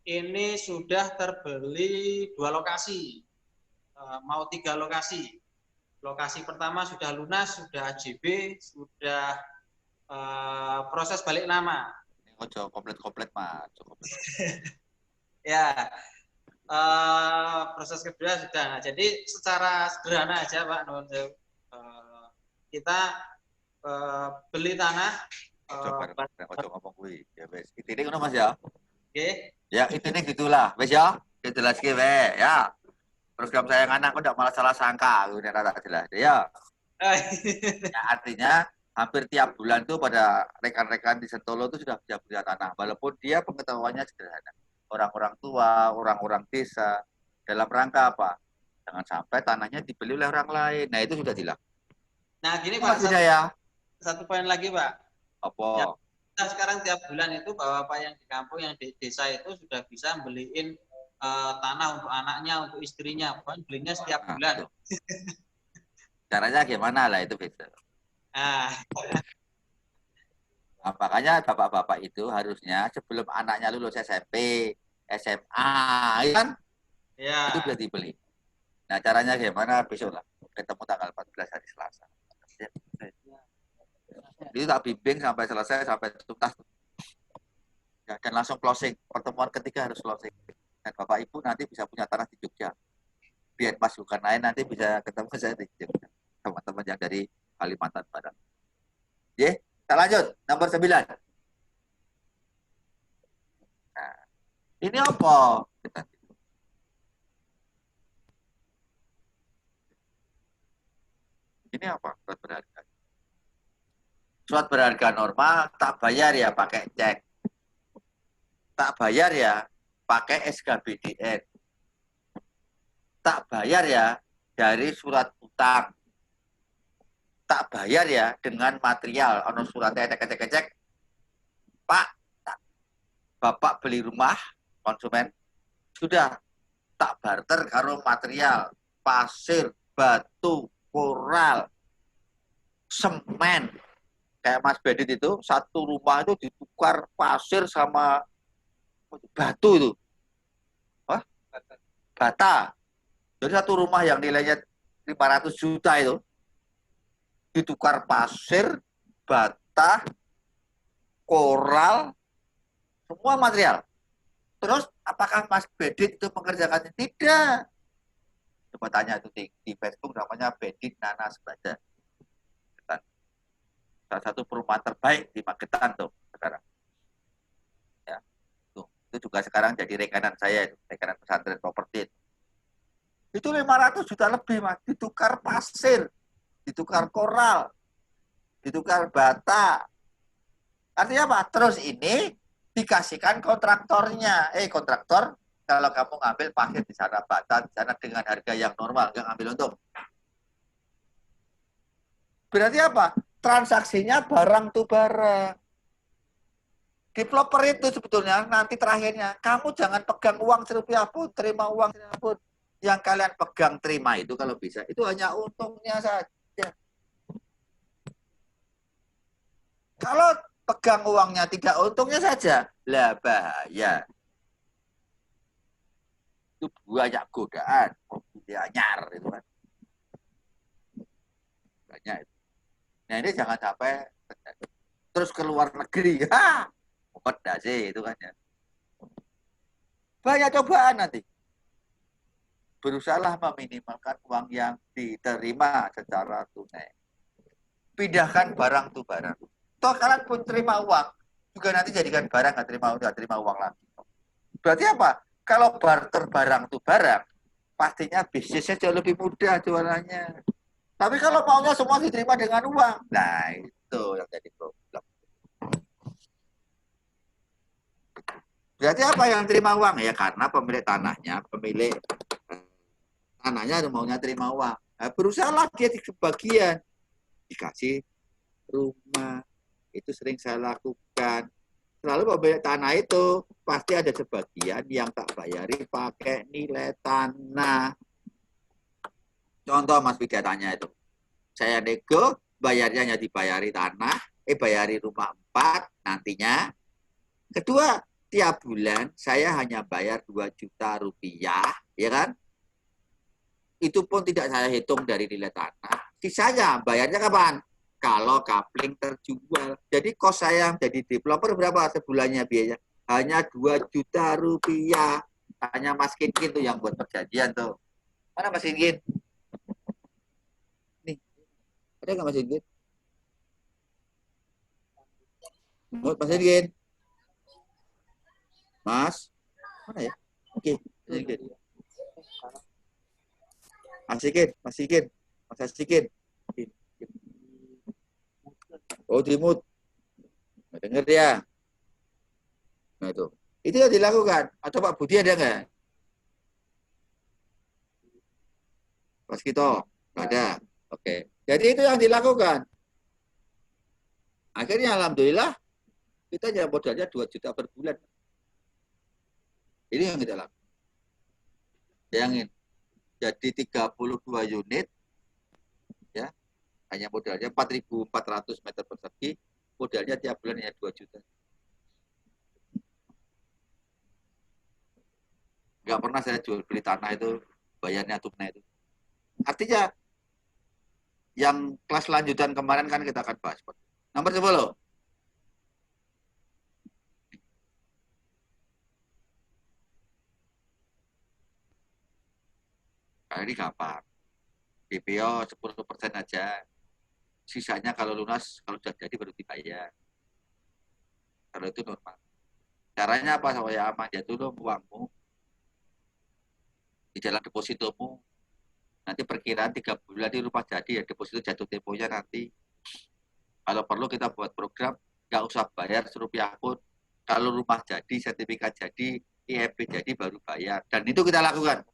ini sudah terbeli 2 lokasi, mau 3 lokasi. Lokasi pertama sudah lunas, sudah AJB, sudah proses balik nama. Ojo komplit-komplit Mas. Ya, proses kedua sudah. Nah, jadi secara sederhana aja Pak Nun, kita beli tanah. Ojo ngomong kuwi. Ya wis. Intine ngono Mas ya. Oke. Ya intine gitulah. Wis ya. Dijelaske wae ya. Program sayang anak kok ndak malah salah sangka nek ora jelas. Ya. Ya artinya hampir tiap bulan tuh pada rekan-rekan di Sentolo itu sudah bisa punya tanah, walaupun dia pengetahuannya sederhana. Orang-orang tua, orang-orang desa, dalam rangka apa? Jangan sampai tanahnya dibeli oleh orang lain. Nah itu sudah dilakukan. Nah gini Pak, satu poin lagi Pak. Apa? Ya, kita sekarang tiap bulan itu bapak yang di kampung, yang di desa itu sudah bisa beliin tanah untuk anaknya, untuk istrinya, pokoknya belinya setiap bulan. Caranya gimana lah itu bisa. Nah, makanya bapak-bapak itu harusnya sebelum anaknya lulus SMP, SMA, kan? ya. Itu sudah dibeli. Nah caranya gimana? Besok lah, ketemu tanggal 14 hari Selasa. Itu tak bimbing sampai selesai, sampai tuntas. Ya, dan langsung closing. Pertemuan ketiga harus closing. Dan bapak ibu nanti bisa punya tanah di Jogja. Biar Mas bukan lain nanti bisa ketemu saya di Jogja. Teman-teman yang dari Kalimantan Barat. Ya, kita lanjut. Nomor 9. Nah, ini apa? Ini apa? Surat berharga. Surat berharga normal, tak bayar ya pakai cek. Tak bayar ya pakai SKBDN. Tak bayar ya dari surat utang. Tak bayar ya dengan material. Ono suratnya cek. Pak, Bapak beli rumah konsumen sudah tak barter karo material, pasir, batu, koral, semen. Kayak Mas Bedit itu satu rumah itu ditukar pasir sama batu itu. Wah, bata. Jadi satu rumah yang nilainya 500 juta itu ditukar pasir, bata, koral, semua material. Terus apakah Mas Bedit itu mengerjakannya? Tidak. Coba tanya itu di Facebook, namanya Bedit Nanas Baja. Salah satu perumahan terbaik di Magetan tuh sekarang. Ya, itu juga sekarang jadi rekanan saya, rekanan pesantren properti. Itu 500 juta lebih Mas, ditukar pasir, ditukar koral, ditukar bata. Artinya apa? Terus ini dikasihkan kontraktornya. Kontraktor, kalau kamu ngambil pasir di sana, bata di sana dengan harga yang normal, nggak ngambil untung. Berarti apa? Transaksinya barang tuh barang. Developer itu sebetulnya nanti terakhirnya, kamu jangan pegang uang Rp1 pun, terima uang pun. Yang kalian pegang terima itu kalau bisa, itu hanya untungnya saja. Kalau pegang uangnya tidak untungnya saja, lah bahaya. Itu banyak godaan, dia anyar itu kan. Banyak itu. Nah ini jangan sampai terus ke luar negeri, mudah sih itu kan ya. Banyak cobaan nanti. Berusahalah meminimalkan uang yang diterima secara tunai. Pindahkan barang tuh barang. Toh kalian pun terima uang, juga nanti jadikan barang nggak terima uang lagi. Berarti apa? Kalau barter barang itu barang, pastinya bisnisnya jauh lebih mudah jualannya. Tapi kalau maunya semua diterima dengan uang, nah itu yang jadi problem. Berarti apa yang terima uang? Ya karena pemilik tanahnya maunya terima uang. Nah, berusahalah dia di sebagian dikasih rumah. Itu sering saya lakukan. Selalu pemilik tanah itu pasti ada sebagian yang tak bayari pakai nilai tanah. Contoh Mas Widatanya itu. Saya nego, bayarnya hanya dibayari tanah, bayari rumah 4 nantinya. Kedua, tiap bulan saya hanya bayar 2 juta rupiah, ya kan? Itu pun tidak saya hitung dari nilai tanah. Sisanya bayarnya kapan? Kalau kapling terjual. Jadi kos saya jadi developer berapa sebulannya biayanya? Hanya 2 juta rupiah. Hanya Mas Kinkin tuh yang buat perjanjian tuh. Mana Mas Kinkin? Nih, ada nggak Mas Kinkin? Mas Kinkin? Mas? Mana ya? Oke, Mas Kinkin. Mas Asikin. Oh, dimut. Dengar ya. Nah itu. Itu yang dilakukan. Atau Pak Budi ada nggak? Mas Kito? Nggak ada. Oke. Jadi itu yang dilakukan. Akhirnya Alhamdulillah kita hanya modalnya 2 juta per bulan. Ini yang kita lakukan. Bayangin. Jadi 32 unit. Ya. Hanya modalnya 4.400 meter persegi. Modalnya tiap bulan hanya 2 juta. Nggak pernah saya jual beli tanah itu, bayarnya tunai itu. Artinya, yang kelas lanjutan kemarin kan kita akan bahas. Nomor 10. Nah, ini gampang. DPO 10% aja. Sisanya kalau lunas, kalau sudah jadi baru dibayar. Kalau itu normal. Caranya apa? Supaya aman, ya dulu uangmu di dalam depositomu. Nanti perkiraan 3 bulan di rumah jadi, ya deposito jatuh temponya nanti. Kalau perlu kita buat program, nggak usah bayar Rp1 pun. Kalau rumah jadi, sertifikat jadi, IMP jadi, baru bayar. Dan itu kita lakukan.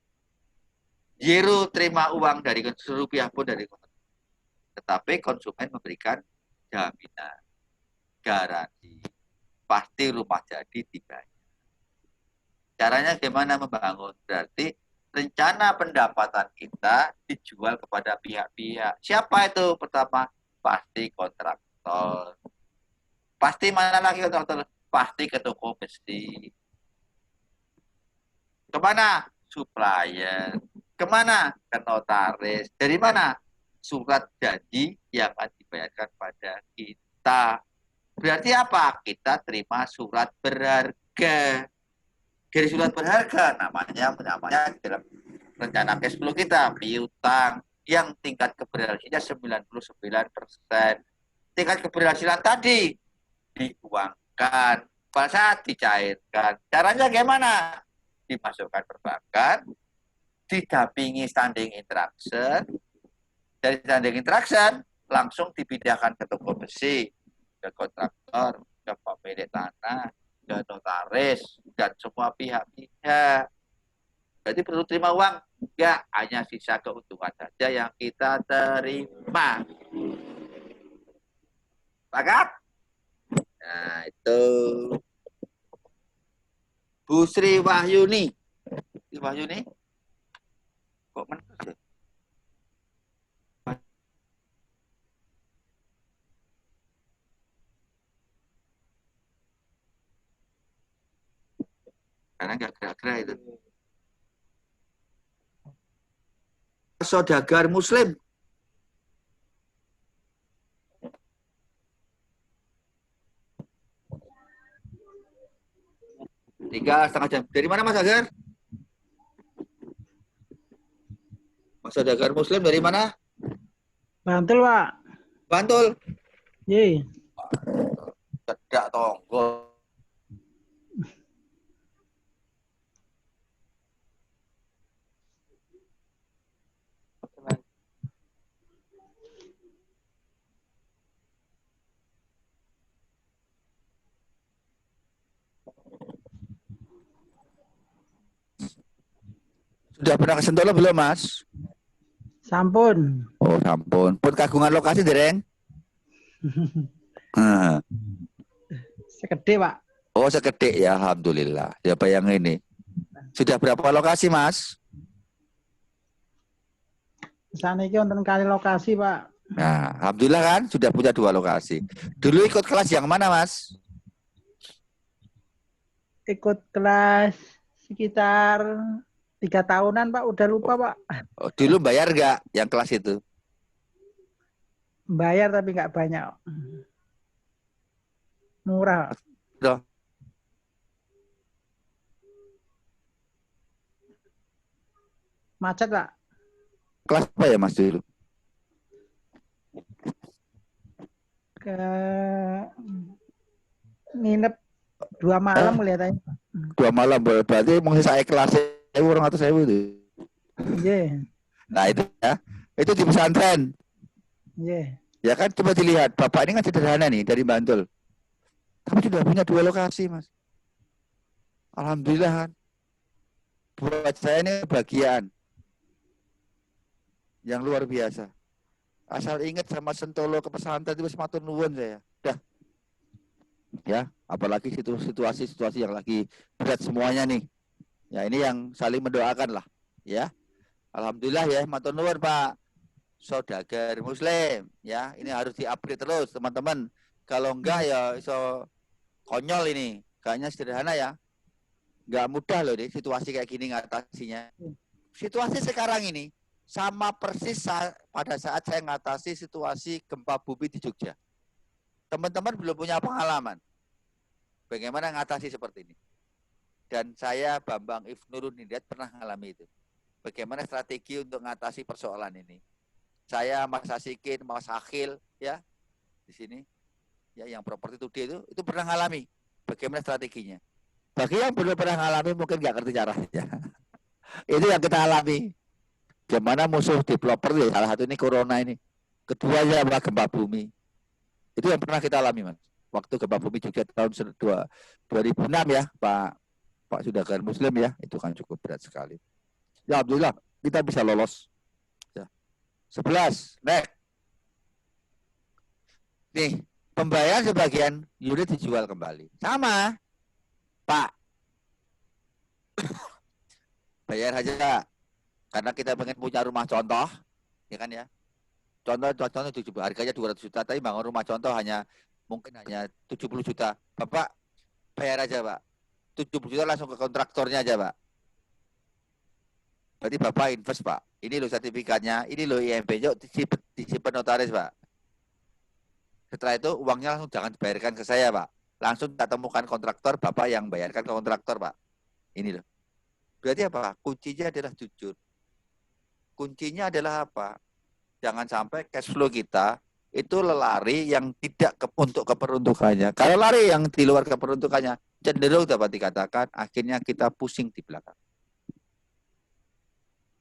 Zero terima uang dari Rp1 pun dari konsumen. Tetapi konsumen memberikan jaminan, garansi. Pasti rumah jadi dibayar. Caranya gimana membangun? Berarti rencana pendapatan kita dijual kepada pihak-pihak. Siapa itu? Pertama, pasti kontraktor. Pasti mana lagi kontraktor? Pasti ke toko besi. Kemana? Supplier. Kemana? Ke notaris. Dari mana? Surat janji yang akan dibayarkan pada kita. Berarti apa? Kita terima surat berharga. Dari surat berharga namanya di dalam rencana cash flow kita piutang yang tingkat keberhasilannya 99%. Tingkat keberhasilan tadi diuangkan, pada saat dicairkan. Caranya bagaimana? Dimasukkan perbankan, didampingi standing interaction, dari standing interaction langsung dipindahkan ke toko besi, ke kontraktor, ke pemilik tanah, ke notaris, dan semua pihak-pihak. Berarti perlu terima uang? Enggak, hanya sisa keuntungan saja yang kita terima. Sepakat? Nah, itu. Bu Sri Wahyuni. Sri Wahyuni? Kok menurut ya? Karena nggak gerak-gerak itu. Saudagar Muslim. Tiga setengah jam. Dari mana Mas Agar? Mas Saudagar Muslim dari mana? Bantul, Pak. Bantul. Ye. Cedak tonggo. Sudah pernah ke Sentolo belum, Mas? Sampun. Oh, sampun. Pun kagungan lokasi, dereng? Nah. Segede, Pak. Oh, segede ya, alhamdulillah. Siapa yang ini? Sudah berapa lokasi, Mas? Sana iki wonten kali lokasi, Pak. Nah, alhamdulillah kan sudah punya 2 lokasi. Dulu ikut kelas yang mana, Mas? Ikut kelas sekitar 3 tahunan, Pak. Udah lupa, Pak. Oh, dulu bayar nggak yang kelas itu? Bayar tapi nggak banyak. Murah. Loh, Macet, Pak. kelas apa ya, Mas dulu? Ke nginep 2 malam kelihatannya. 2 malam berarti mungkin saya kelas 1.200.000 itu. Iya. Nah, itu ya. Itu di pesantren. Iya. Ya kan coba dilihat, Bapak ini kan sederhana nih dari Bantul. Tapi sudah punya 2 lokasi, Mas. Alhamdulillah kan. Buat saya ini bagian yang luar biasa. Asal ingat sama Sentolo ke pesantren itu matur nuwun saya. Dah. Ya, apalagi situasi-situasi yang lagi berat semuanya nih. Ya, ini yang saling mendoakan lah, ya. Alhamdulillah ya, matur nuwun Pak. Saudagar Muslim, ya. Ini harus di-upgrade terus, teman-teman. Kalau enggak ya iso konyol ini. Kayaknya sederhana ya. Enggak mudah loh deh situasi kayak gini ngatasinya. Situasi sekarang ini sama persis pada saat saya ngatasi situasi gempa bumi di Jogja. Teman-teman belum punya pengalaman bagaimana ngatasi seperti ini. Dan saya Bambang Ifnurun Hidayat pernah mengalami itu. Bagaimana strategi untuk ngatasi persoalan ini. Saya, Mas Asikin, Mas Akhil, ya di sini, ya yang properti today itu pernah mengalami bagaimana strateginya. Bagi yang belum pernah mengalami mungkin nggak ngerti caranya. Itu yang kita alami. Gimana musuh developer ya, salah satu ini corona ini. Kedua ya gempa bumi. Itu yang pernah kita alami, Mas. Waktu gempa bumi juga tahun 2006 ya, Pak Saudagar Muslim ya, itu kan cukup berat sekali. Ya alhamdulillah kita bisa lolos. Ya. 11, next. Nih, pembayaran sebagian unit dijual kembali. Sama, Pak. Bayar aja. Karena kita pengen punya rumah contoh, ya kan ya. Contoh harganya 200 juta, tapi bangun rumah contoh mungkin hanya 70 juta. Bapak bayar aja, Pak. 70 juta langsung ke kontraktornya aja, Pak. Berarti Bapak invest, Pak. Ini loh sertifikatnya, ini loh IMB, yuk disimpan notaris, Pak. Setelah itu uangnya langsung jangan dibayarkan ke saya, Pak. Langsung kita temukan kontraktor, Bapak yang bayarkan ke kontraktor, Pak. Ini loh. Berarti apa? Kuncinya adalah jujur. Kuncinya adalah apa? Jangan sampai cash flow kita itu lari yang tidak untuk keperuntukannya. Kalau lari yang di luar keperuntukannya, cenderung dapat dikatakan akhirnya kita pusing di belakang.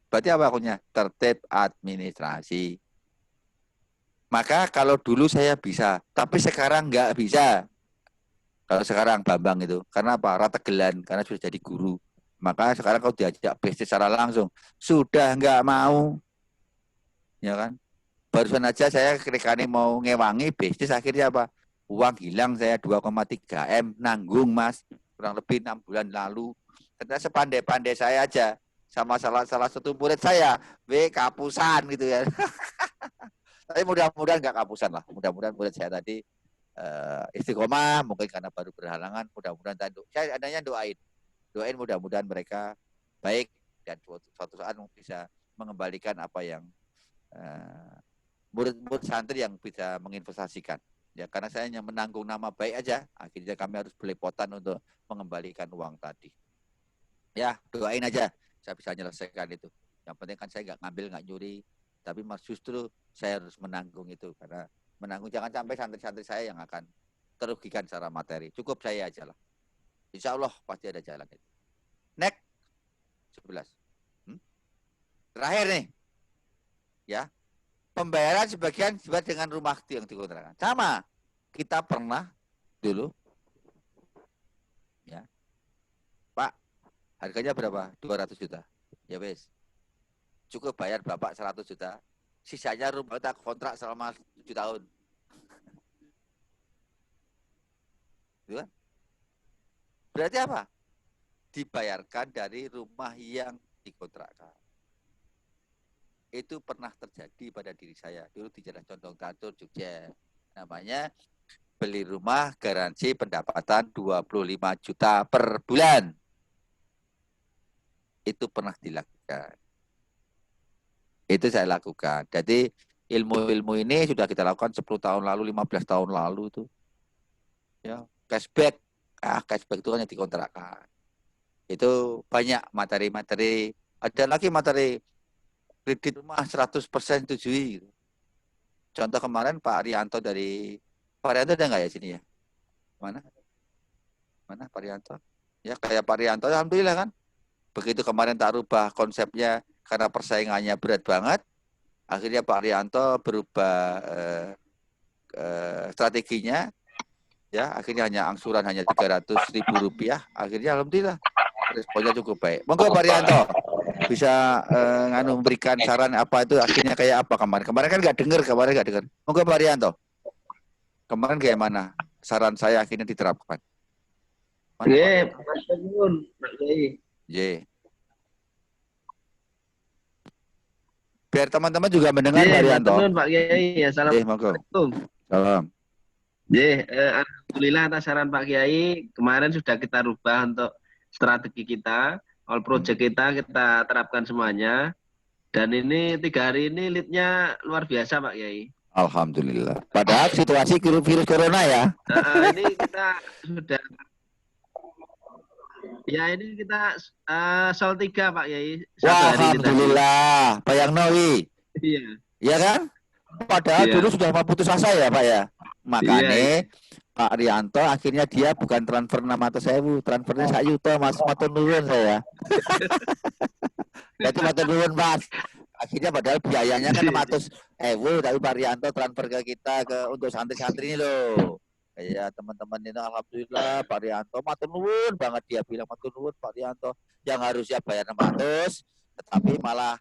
Berarti apa akunnya? Tertib administrasi. Maka kalau dulu saya bisa, tapi sekarang nggak bisa. Kalau sekarang Bambang itu, karena apa? Rategelan, karena sudah jadi guru. Maka sekarang kalau diajak bisnis secara langsung, sudah nggak mau. Ya kan? Barusan aja saya kerekane mau ngewangi bisnis, akhirnya apa? Uang hilang saya 2,3 M, nanggung Mas. Kurang lebih 6 bulan lalu. Karena sepandai-pandai saya aja, sama salah satu murid saya, kapusan gitu ya. Tapi mudah-mudahan nggak kapusan lah. Mudah-mudahan murid saya tadi istiqomah, mungkin karena baru berhalangan, mudah-mudahan saya adanya doain mudah-mudahan mereka baik dan suatu saat bisa mengembalikan apa yang murid-murid santri yang bisa menginvestasikan. Ya karena saya hanya menanggung nama baik aja, akhirnya kami harus belepotan untuk mengembalikan uang tadi. Ya doain aja, saya bisa menyelesaikan itu. Yang penting kan saya nggak ngambil, nggak nyuri, tapi justru saya harus menanggung itu karena menanggung jangan sampai santri-santri saya yang akan terugikan secara materi. Cukup saya aja lah. Insya Allah pasti ada jalan itu. Next 11. Terakhir nih, ya pembayaran sebagian dibuat dengan rumah yang dikontrakan. Sama, kita pernah dulu, ya Pak, harganya berapa? 200 juta. Ya wes. Cukup bayar Bapak 100 juta. Sisanya rumah kita kontrak selama 7 tahun. Gitu kan? Berarti apa? Dibayarkan dari rumah yang dikontrakkan. Itu pernah terjadi pada diri saya. Dulu di Jalan Condong Tatur, Jogja. Namanya beli rumah garansi pendapatan 25 juta per bulan. Itu pernah dilakukan. Itu saya lakukan. Jadi ilmu-ilmu ini sudah kita lakukan 10 tahun lalu, 15 tahun lalu itu. Ya, cashback. Cashback itu hanya dikontrakkan. Itu banyak materi-materi. Ada lagi materi kredit rumah 100% setujui. Contoh kemarin Pak Rianto dari Pak Rianto ada nggak ya sini ya? Mana Pak Rianto? Ya kayak Pak Rianto, alhamdulillah kan. Begitu kemarin tak rubah konsepnya karena persaingannya berat banget, akhirnya Pak Rianto berubah strateginya, ya akhirnya hanya angsuran hanya 300.000 rupiah, akhirnya alhamdulillah responnya cukup baik. Monggo Pak Rianto bisa memberikan saran apa itu akhirnya kayak apa kemarin? Kemarin kan nggak dengar. Monggo Pak Rianto. Kemarin kayak mana? Saran saya akhirnya diterapkan. Nggih, Pak Kiai. Nggih. Biar teman-teman juga mendengar Pak Rianto. Pak Kiai. Assalamualaikum. Salam. Alhamdulillah atas saran Pak Kiai. Kemarin sudah kita rubah untuk strategi kita, all project kita terapkan semuanya. Dan ini 3 hari ini lead-nya luar biasa Pak Kiai. Alhamdulillah. Padahal situasi virus corona ya. Ini kita sudah. Ya ini kita sol 3 Pak Kiai. Wah, alhamdulillah. Bayang Nowi. Iya. Iya kan? Padahal dulu sudah mau putus asa ya Pak ya. Makanya Pak Rianto akhirnya dia bukan transfer 600.000, transfernya sak yuto Mas, matur nuwun saya. Jadi matur nuwun Mas. Akhirnya padahal biayanya kan 600.000, tapi Pak Rianto transfer ke kita untuk santri-santri ini loh. Ya teman-teman ini alhamdulillah Pak Rianto matur nuwun banget, dia bilang matur nuwun Pak Rianto yang harusnya bayar 600 tetapi malah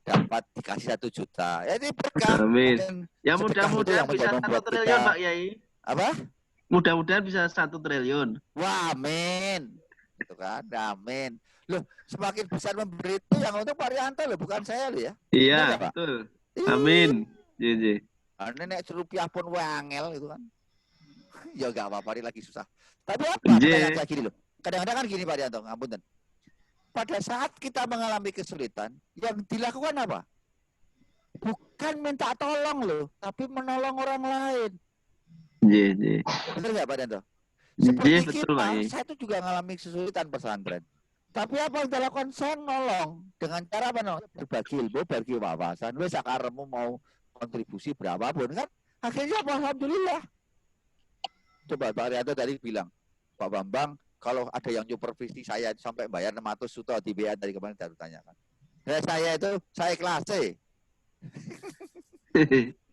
dapat dikasih 1 juta. Ya ini berkah. Amin. Ya mudah-mudahan bisa 1 triliun Pak Kiai. Apa? Mudah-mudahan bisa 1 triliun. Wah, amin. Gitu kan, amin. Loh, semakin besar memberi itu yang untuk Pak Rianto loh, bukan saya loh ya. Iya, betul. Amin. Iya. Nenek serupiah pun wangel gitu kan. Ya enggak apa-apa, ini lagi susah. Tapi apa pertanyaan kayak gini loh. Kadang-kadang kan gini Pak Rianto, ngapunten. Pada saat kita mengalami kesulitan, yang dilakukan apa? Bukan minta tolong loh, tapi menolong orang lain. Iya. Benar nggak Pak Rianto? Iya, Seperti betul Pak. saya itu juga mengalami kesulitan pesantren. Tapi apa yang dilakukan? Saya nolong dengan cara apa? Berbagi ilmu, berbagi wawasan. Wes sakaremu mau kontribusi berapapun kan? Akhirnya apa? Alhamdulillah. Coba Pak Rianto tadi bilang, Pak Bambang, kalau ada yang supervisi saya sampai bayar 600 juta di BA dari kemarin saya tanyakan. Saya itu saya kelas C.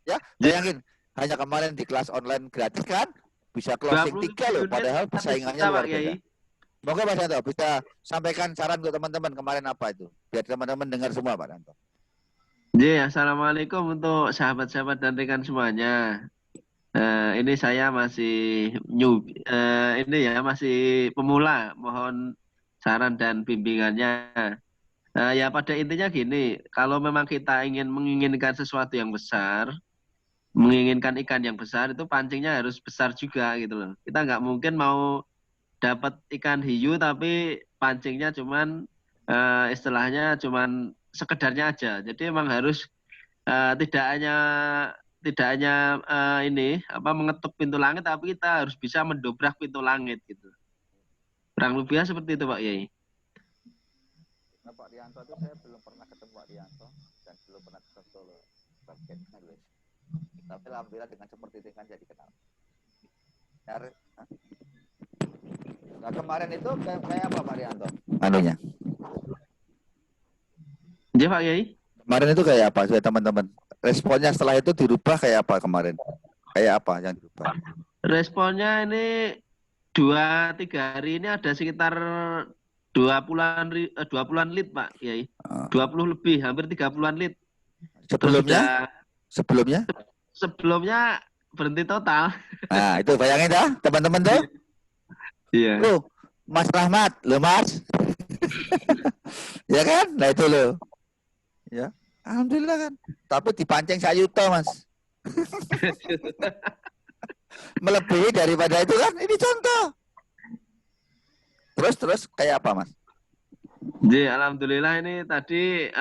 Ya, bayangin hanya kemarin di kelas online gratis kan bisa closing 3 loh, padahal persaingannya luar biasa. Moga Pak Rianto bisa sampaikan saran untuk teman-teman kemarin apa itu, biar teman-teman dengar semua Pak Rianto. Assalamualaikum untuk sahabat-sahabat dan rekan semuanya. Ini saya masih masih pemula, mohon saran dan bimbingannya. Ya pada intinya gini, kalau memang kita menginginkan sesuatu yang besar, menginginkan ikan yang besar, itu pancingnya harus besar juga gitu loh. Kita nggak mungkin mau dapat ikan hiu tapi pancingnya cuman istilahnya cuman sekedarnya aja. Jadi memang harus tidak hanya mengetuk pintu langit, tapi kita harus bisa mendobrak pintu langit gitu. Kurang lebih seperti itu Pak Yai. Nah, Pak Rianto itu saya belum pernah ketemu Pak Rianto dan belum pernah ke Solo. Tapi alhamdulillah dengan seperti itu kan jadi kenal. Nah kemarin itu kayak apa Pak Rianto? Anunya. Iya Pak Yai. Kemarin itu kayak apa sudah teman-teman? Responnya setelah itu dirubah kayak apa kemarin? Kayak apa yang dirubah? Responnya ini 2-3 hari ini ada sekitar 20-an lit Pak Kiai. 20 lebih, hampir 30-an lit. Terus sebelumnya berhenti total. Nah, itu bayangin dah, teman-teman tuh. Iya. Mas Rahmat, lo Mas. Ya kan? Nah itu lo. Ya, alhamdulillah kan. Tapi dipancing sayuto, Mas. Melebihi daripada itu kan, ini contoh. Terus kayak apa, Mas? Jadi alhamdulillah ini tadi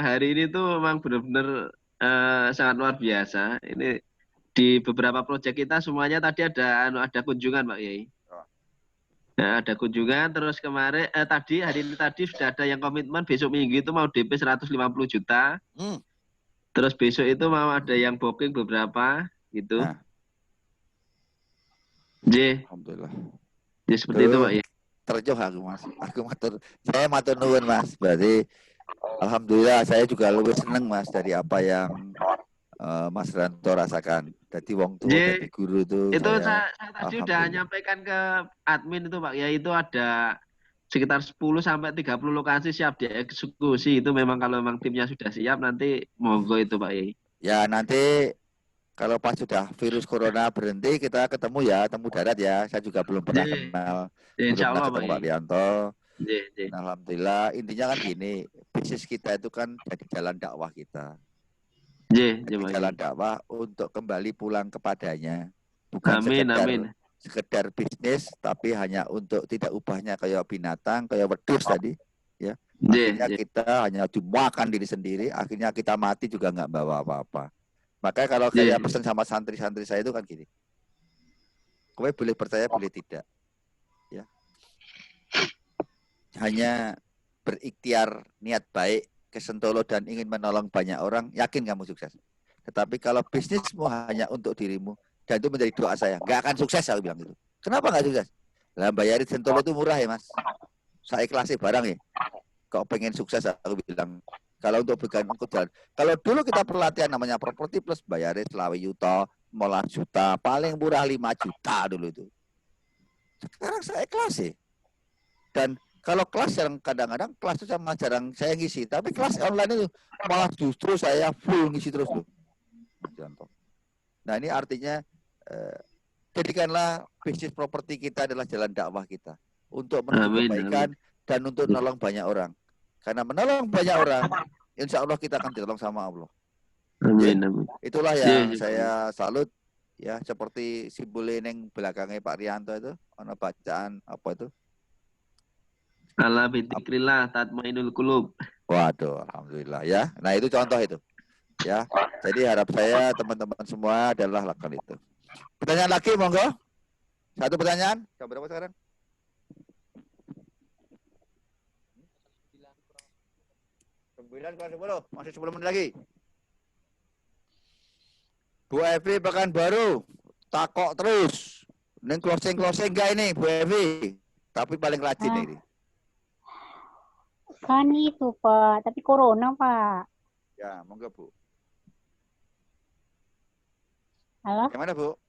hari ini tuh memang benar-benar sangat luar biasa. Ini di beberapa proyek kita semuanya tadi ada kunjungan Pak Yai. Nah, ada kunjungan terus kemarin hari ini sudah ada yang komitmen besok minggu itu mau DP 150 juta. Terus besok itu mau ada yang booking beberapa gitu. Nah. Alhamdulillah. Jadi seperti itu Pak Yai. Terjauh aku Mas. Saya matur nuwun Mas. Berarti alhamdulillah saya juga lebih seneng Mas dari apa yang Mas Ranto rasakan. Jadi wong tua, jadi guru itu. Itu saya tadi udah nyampaikan ke admin itu Pak ya, itu ada sekitar 10 sampai 30 lokasi siap dieksekusi. Itu memang kalau memang timnya sudah siap nanti monggo itu Pak Yai. Ya nanti kalau pas sudah virus corona berhenti kita ketemu ya, temu darat ya. Saya juga belum pernah kenal. Belum pernah ketemu Pak Rianto. Nah, alhamdulillah intinya kan gini, bisnis kita itu kan jadi jalan dakwah kita. Jalan dakwah untuk kembali pulang kepadanya. Bukan sekedar bisnis, tapi hanya untuk tidak ubahnya kayak binatang, kayak wedhus tadi. Ya. Akhirnya kita hanya dimakan diri sendiri, akhirnya kita mati juga nggak bawa apa-apa. Makanya kalau saya pesan sama santri-santri saya itu kan gini. Kowe boleh percaya, boleh tidak. Ya. Hanya berikhtiar niat baik ke Sentolo dan ingin menolong banyak orang, yakin kamu sukses. Tetapi kalau bisnismu hanya untuk dirimu, dan itu menjadi doa saya, nggak akan sukses, aku bilang gitu. Kenapa nggak sukses? Lah bayarin Sentolo itu murah ya Mas. Saya ikhlasin barang ya. Kok pengen sukses, aku bilang. Kalau untuk bukan untuk jalan. Kalau dulu kita pelatihan namanya properti plus bayarin selawe yuto, 15 juta, paling murah 5 juta dulu itu. Sekarang saya ikhlas sih. Dan kalau kelas yang kadang-kadang kelas itu sama jarang saya ngisi, tapi kelas online itu malah justru saya full ngisi terus loh. Contoh. Nah ini artinya jadikanlah bisnis properti kita adalah jalan dakwah kita untuk menuju kebaikan dan untuk menolong banyak orang. Karena menolong banyak orang, insya Allah kita akan ditolong sama Allah. Amin. Itulah yang saya salut ya, seperti simbol yang belakangnya Pak Rianto itu, ada bacaan apa itu? Ala bidzikrillah tatmainul qulub. Waduh, alhamdulillah ya. Nah itu contoh itu. Ya, jadi harap saya teman-teman semua adalah lakukan itu. Pertanyaan lagi, monggo. Satu pertanyaan. Jam berapa sekarang? 9:10, masih 10 menit lagi. Bu Evi Pekanbaru, takok terus. Neng closing enggak ini Bu Evi? Tapi paling rajin ini. Kan itu Pak, tapi corona Pak. Ya, monggo Bu. Halo? Gimana Bu?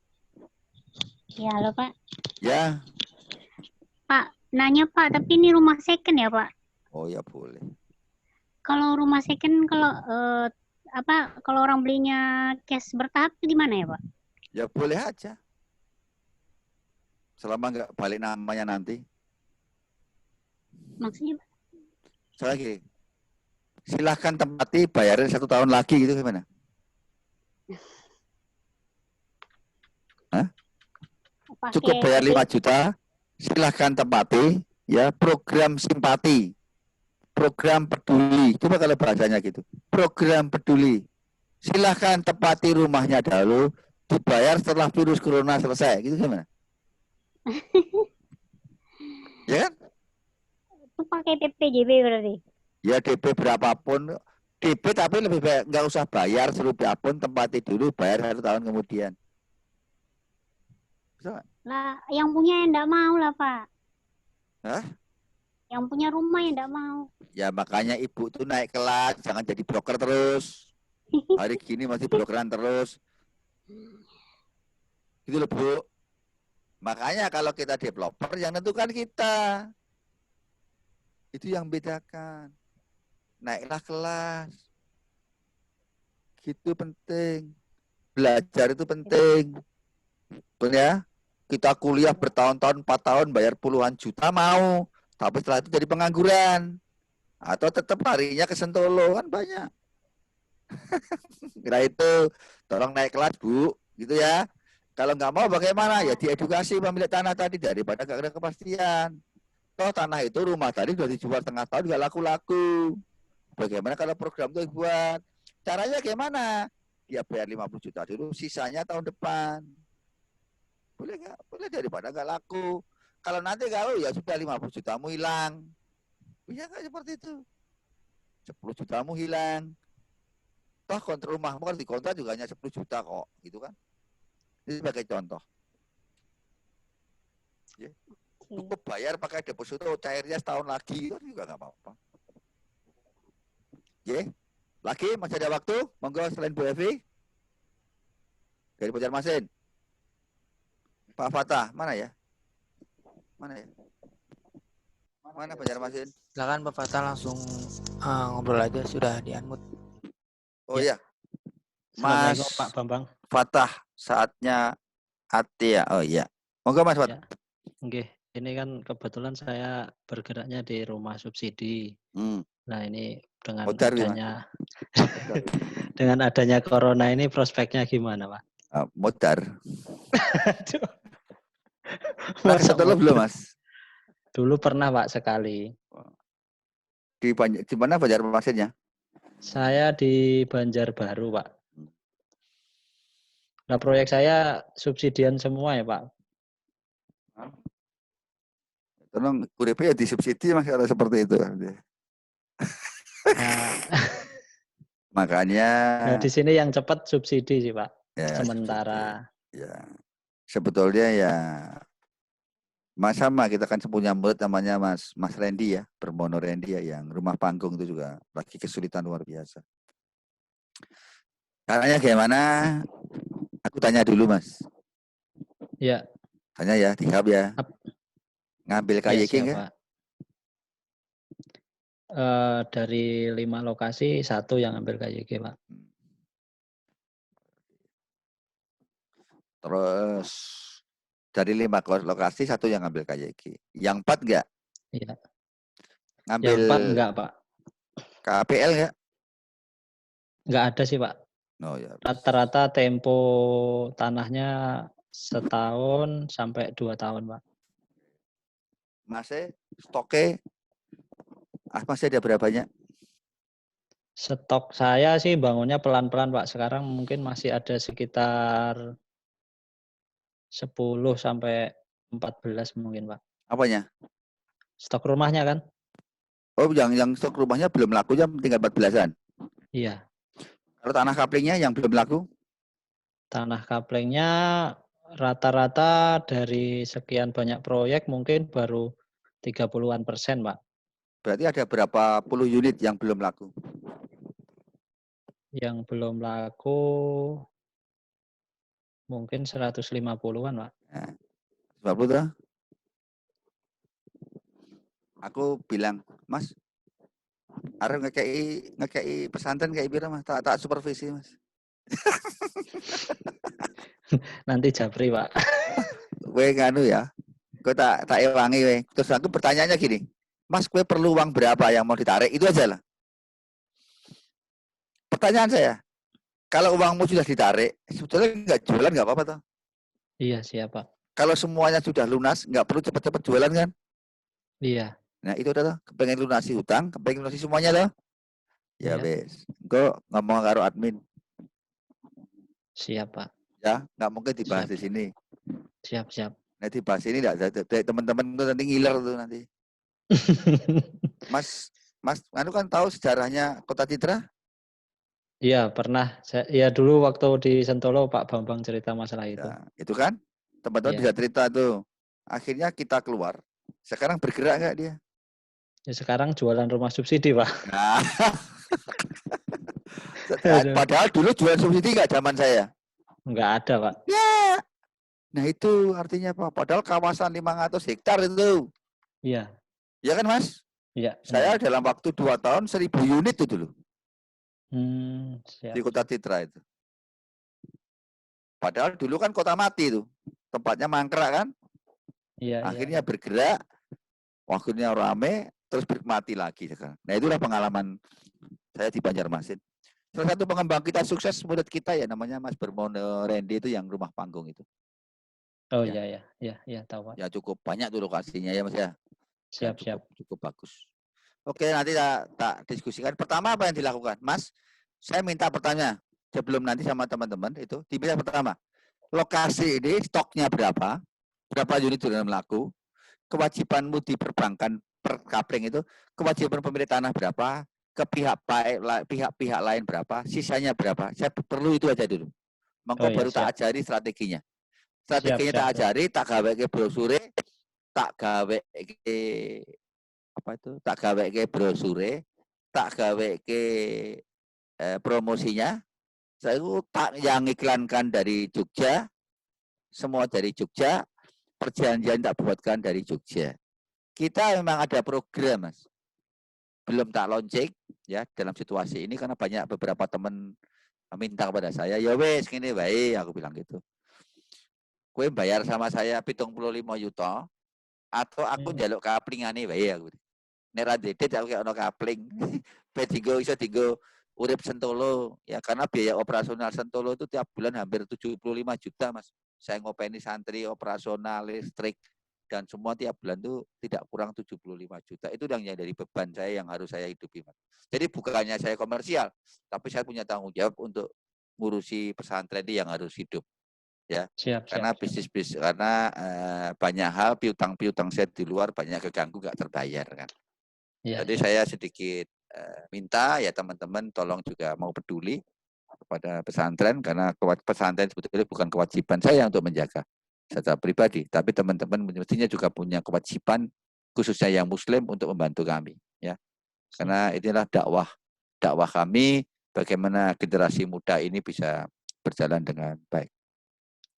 Ya, halo Pak. Ya. Pak, nanya Pak, tapi ini rumah second ya Pak? Oh ya boleh. Kalau rumah second, kalau orang belinya cash bertahap itu gimana ya Pak? Ya boleh aja. Selama nggak balik namanya nanti. Maksudnya Pak? Saya gini, silahkan tempati bayarin 1 tahun lagi gitu gimana? Hah? Cukup bayar 5 juta, silahkan tempati ya program simpati. Program peduli, coba kalau bahasanya gitu. Program peduli. Silahkan tepati rumahnya dahulu, dibayar setelah virus corona selesai. Gitu gimana? Ya kan? Itu pakai DPJB berarti? Ya DP berapapun. DP tapi lebih baik nggak usah bayar serupiah pun, tempati dulu, bayar 1 tahun kemudian. Bisa nggak? Lah, yang punya yang nggak mau lah Pak. Hah? Yang punya rumah yang nggak mau. Ya makanya ibu tuh naik kelas, jangan jadi broker terus. Hari gini masih brokeran terus. Gitu loh Bu. Makanya kalau kita developer yang tentukan kita. Itu yang bedakan. Naiklah kelas. Gitu penting. Belajar itu penting. Betul ya? Kita kuliah bertahun-tahun, 4 tahun, bayar puluhan juta mau. Tapi setelah itu jadi pengangguran. Atau tetap larinya ke Sentolo, kan banyak. Kira itu, tolong naik kelas, Bu. Gitu ya. Kalau nggak mau bagaimana? Ya diedukasi pemilik tanah tadi daripada nggak ada kepastian. Toh tanah itu, rumah tadi sudah dijual tengah tahun nggak laku-laku. Bagaimana kalau program itu dibuat? Caranya gimana? Dia bayar 50 juta dulu, sisanya tahun depan. Boleh nggak? Boleh, daripada nggak laku. Kalau nanti kalau ya sudah 50 jutamu hilang. Bisa nggak seperti itu? 10 jutamu hilang. Toh kontrak rumahmu kan dikontrak juga hanya 10 juta kok, gitu kan? Ini sebagai contoh. Ya. Cukup bayar pakai deposito cairnya setahun lagi, kan juga nggak apa-apa. Ya. Lagi masih ada waktu? Monggo selain Bu Evi. Dari Banjarmasin. Pak Fatah, mana ya? Mana ya? Mana Banjarmasin? Silakan Pak Fatah langsung ngobrol aja, sudah di-unmute. Oh iya. Mas Assalamualaikum Pak Bambang. Fatah, saatnya Atia. Oh iya. Monggo Mas Fatah. Ya. Oke, ini kan kebetulan saya bergeraknya di rumah subsidi. Nah, ini dengan Modar, adanya dengan adanya corona ini prospeknya gimana, Pak? Modar. Aduh. Pernah ke Sentolo belum, Mas? Dulu pernah, Pak, sekali. Di mana Banjarmasinnya? Saya di Banjarbaru, Pak. Nah, proyek saya subsidian semua ya, Pak. Tolong kuripe ya disubsidi Mas kalau seperti itu. Nah, Makanya di sini yang cepat subsidi sih, Pak. Ya, sementara. Ya. Sebetulnya ya sama kita kan punya murid namanya Mas Randy ya, Permono Randy ya, yang rumah panggung itu juga lagi kesulitan luar biasa. Caranya gimana? Aku tanya dulu Mas. Ya. Tanya ya, dijawab ya. Ngambil KYK ya, Pak? Dari 5 lokasi 1 yang ambil KYK, Pak. Terus dari 5 lokasi 1 yang ambil KYK. Yang 4 enggak? Iya. Ngambil yang 4 enggak, Pak. KPL enggak? Enggak ada sih, Pak. Oh, ya. Rata-rata tempo tanahnya 1 tahun sampai 2 tahun, Pak. Masih stoknya masih ada berapa banyak? Stok saya sih bangunnya pelan-pelan, Pak. Sekarang mungkin masih ada sekitar 10 sampai 14 mungkin, Pak. Apanya? Stok rumahnya kan? Oh, yang stok rumahnya belum laku, tinggal 14-an? Iya. Kalau tanah kaplingnya yang belum laku? Tanah kaplingnya rata-rata dari sekian banyak proyek mungkin baru 30-an%, Pak. Berarti ada berapa puluh unit yang belum laku? Yang belum laku mungkin 150-an, Pak. Nah, 50 tuh. Aku bilang, Mas, arep ngekei pesantren kayak pira Mas? Tak supervisi, Mas. Nanti japri, Pak. Kowe nganu ya. Kowe tak ewangi kowe. Terus aku pertanyaannya gini. Mas, kowe perlu uang berapa yang mau ditarik? Itu aja lah. Pertanyaan saya. Kalau uangmu sudah ditarik, sebetulnya nggak jualan nggak apa-apa toh? Iya, siap, Pak. Kalau semuanya sudah lunas, nggak perlu cepat-cepat jualan kan? Iya. Nah, itu adalah kepengen lunasi hutang, kepengen lunasi semuanya loh. Ya, wes. Engko ngomong karo admin. Siap, Pak. Ya, nggak mungkin dibahas di sini. Siap. Nah, dibahas ini enggak teman-teman itu nanti ngiler tuh nanti. Mas, anu kan tahu sejarahnya Kota Citra? Iya, pernah. Ya dulu waktu di Sentolo Pak Bambang cerita masalah itu. Ya, itu kan teman-teman bisa cerita tuh. Akhirnya kita keluar. Sekarang bergerak nggak dia? Ya, sekarang jualan rumah subsidi, Pak. Nah. Padahal dulu jualan subsidi nggak zaman saya. Nggak ada, Pak. Ya. Nah itu artinya apa? Padahal kawasan 500 hektar itu. Iya. Ya kan Mas? Iya. Saya dalam waktu 2 tahun 1000 unit itu dulu Siap. di Kota Citra itu. Padahal dulu kan kota mati itu, tempatnya mangkrak kan. Iya. Akhirnya bergerak, waktunya rame, terus mati lagi sekarang. Nah itulah pengalaman saya di Banjarmasin. Salah satu pengembang kita sukses menurut kita ya namanya Mas Bermono Randy itu yang rumah panggung itu. Oh Ya. iya, tahu Pak. Ya cukup banyak tuh lokasinya ya Mas ya. Dan Siap. cukup bagus. Oke, nanti tak diskusikan. Pertama apa yang dilakukan? Mas, saya minta pertanyaan sebelum nanti sama teman-teman itu. Diminta pertama, lokasi ini stoknya berapa? Berapa unit dalam laku? Kewajibanmu di perbankan per kapling itu, kewajiban pemilik tanah berapa? Ke pihak-pihak lain berapa? Sisanya berapa? Saya perlu itu aja dulu. Maka baru tak ajari strateginya. Strateginya tak ajari, tak gawe ke brosure, tak gawe ke apa itu? Tak gawe ke brosure, tak gawe ke promosinya. Saya tak yang iklankan dari Jogja, semua dari Jogja, perjanjian tak buatkan dari Jogja. Kita memang ada program, Mas. Belum tak launching ya dalam situasi ini karena banyak beberapa teman minta kepada saya, ya wes gini baik, aku bilang gitu. Kue bayar sama saya 75 juta atau aku njaluk kaplingane baik aku. Nek ra dedet aku kayak ono kapling. Pe dienggo iso dienggo urip Sentolo ya karena biaya operasional Sentolo itu tiap bulan hampir 75 juta, Mas. Saya ngopeni santri, operasional, listrik dan semua tiap bulan itu tidak kurang 75 juta. Itu yang dari beban saya yang harus saya hidupi, Mas. Jadi bukannya saya komersial, tapi saya punya tanggung jawab untuk ngurusi pesantren ini yang harus hidup. Ya. Karena bisnis karena banyak hal piutang saya di luar banyak keganggu nggak terbayar kan. Jadi saya sedikit minta ya teman-teman tolong juga mau peduli kepada pesantren karena pesantren sebetulnya bukan kewajiban saya untuk menjaga secara pribadi, tapi teman-teman mestinya juga punya kewajiban khususnya yang Muslim untuk membantu kami, ya. Karena inilah dakwah kami bagaimana generasi muda ini bisa berjalan dengan baik.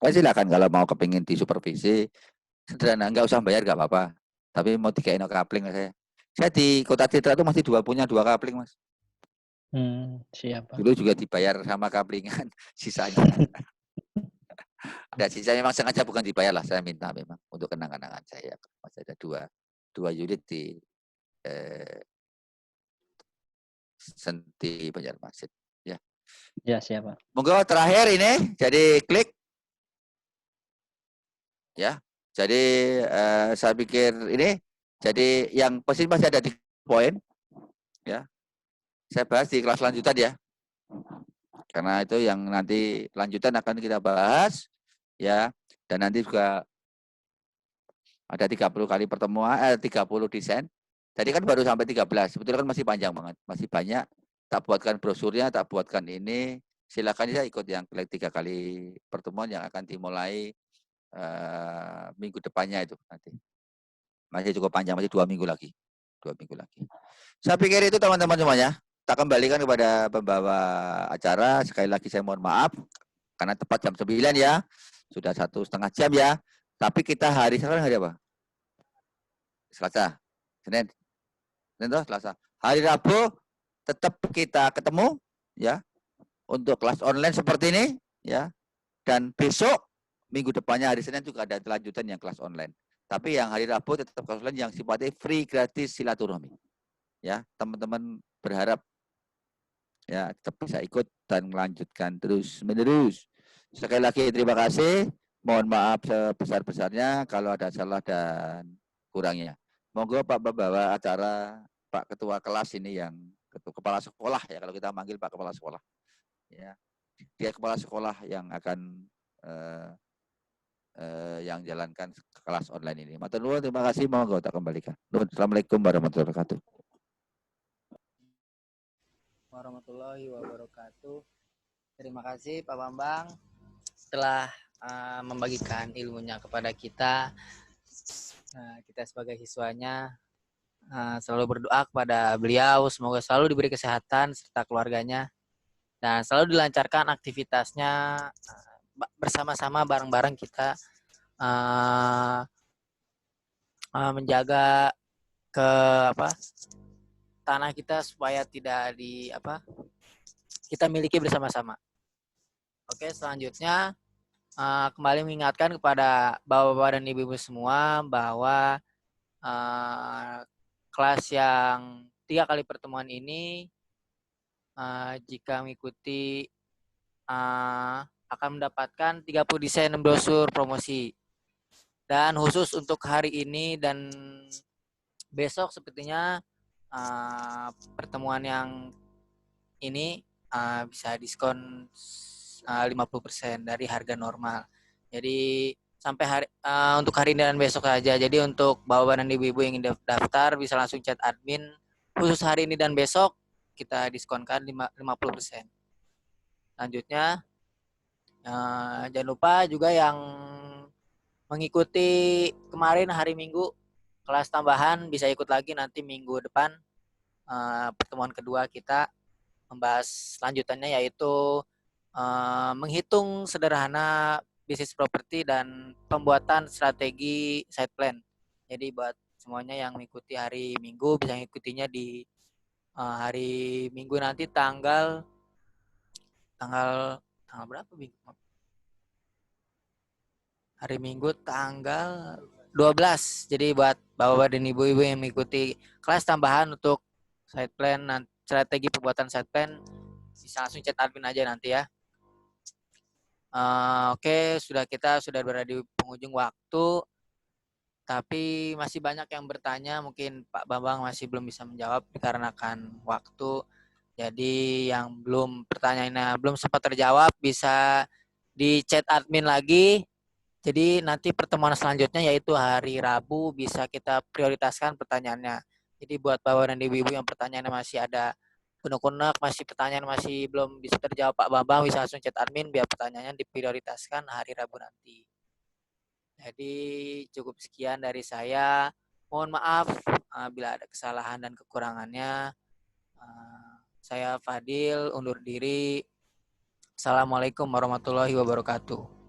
Silakan kalau mau kepingin disupervisi sederhana, nggak usah bayar nggak apa-apa, tapi mau dikain kapling saya di Kota Citra itu masih punya 2 kapling, Mas. Siap. Dulu juga dibayar sama kaplingan sisanya. Ada sisa memang sengaja bukan dibayar lah, saya minta memang untuk kenang-kenangan saya. Masih ada 2 unit di Senti Banjarmasin. Ya. Ya siap Pak. Monggo terakhir ini jadi klik. Ya. Jadi saya pikir ini jadi yang pasti masih ada 3 poin. Ya. Saya bahas di kelas lanjutan ya. Karena itu yang nanti lanjutan akan kita bahas ya, dan nanti juga ada 30 kali pertemuan 30 desain. Tadi kan baru sampai 13. Sebetulnya kan masih panjang banget, masih banyak. Tak buatkan brosurnya, tak buatkan ini. Silakan saya ikut yang 3 kali pertemuan yang akan dimulai minggu depannya itu nanti. Masih cukup panjang, masih 2 minggu lagi. 2 minggu lagi. Saya pikir itu teman-teman semuanya. Tak kembalikan kepada pembawa acara. Sekali lagi saya mohon maaf karena tepat jam 9 ya. Sudah 1,5 jam ya. Tapi kita hari sekarang hari apa? Selasa. Senin toh, Selasa. Hari Rabu tetap kita ketemu ya untuk kelas online seperti ini ya. Dan besok minggu depannya hari Senin juga ada lanjutan yang kelas online. Tapi yang hari Rabu tetap kelas online yang sifatnya free gratis silaturahmi. Ya, teman-teman berharap ya tetap bisa ikut dan melanjutkan terus-menerus. Sekali lagi terima kasih. Mohon maaf sebesar-besarnya kalau ada salah dan kurangnya. Monggo Pak pembawa acara, Pak Ketua kelas ini yang kepala sekolah ya kalau kita manggil Pak Kepala Sekolah. Ya, dia kepala sekolah yang akan yang jalankan kelas online ini. Matur nuwun, terima kasih. Monggo tak kembalikan. Assalamualaikum warahmatullahi wabarakatuh. Warahmatullahi wabarakatuh. Terima kasih Pak Bambang setelah membagikan ilmunya kepada kita. Kita sebagai siswanya selalu berdoa kepada beliau semoga selalu diberi kesehatan serta keluarganya dan selalu dilancarkan aktivitasnya bersama-sama bareng-bareng kita menjaga ke tanah kita supaya tidak kita miliki bersama-sama. Oke, selanjutnya kembali mengingatkan kepada bapak-bapak dan ibu-ibu semua bahwa kelas yang 3 kali pertemuan ini jika mengikuti akan mendapatkan 30 desain brosur promosi. Dan khusus untuk hari ini dan besok sepertinya pertemuan yang ini bisa diskon 50% dari harga normal. Jadi sampai untuk hari ini dan besok saja. Jadi untuk bapak dan ibu-ibu yang ingin daftar bisa langsung chat admin. Khusus hari ini dan besok kita diskonkan 50%. Selanjutnya jangan lupa juga yang mengikuti kemarin hari Minggu kelas tambahan bisa ikut lagi nanti minggu depan pertemuan kedua kita membahas lanjutannya yaitu menghitung sederhana bisnis properti dan pembuatan strategi site plan. Jadi buat semuanya yang mengikuti hari Minggu bisa mengikutinya di hari Minggu nanti tanggal berapa Minggu? Hari Minggu tanggal 12. Jadi buat bapak-bapak dan ibu-ibu yang mengikuti kelas tambahan untuk site plan dan strategi pembuatan site plan bisa langsung chat admin aja nanti ya. Oke, kita sudah berada di penghujung waktu. Tapi masih banyak yang bertanya, mungkin Pak Bambang masih belum bisa menjawab dikarenakan waktu. Jadi yang pertanyaannya belum sempat terjawab bisa di chat admin lagi. Jadi nanti pertemuan selanjutnya yaitu hari Rabu bisa kita prioritaskan pertanyaannya. Jadi buat bapak dan ibu-ibu yang pertanyaannya masih ada kunek-kunek, pertanyaan masih belum bisa terjawab Pak Bambang bisa langsung chat admin biar pertanyaannya diprioritaskan hari Rabu nanti. Jadi cukup sekian dari saya. Mohon maaf bila ada kesalahan dan kekurangannya. Saya Fadil undur diri. Assalamualaikum warahmatullahi wabarakatuh.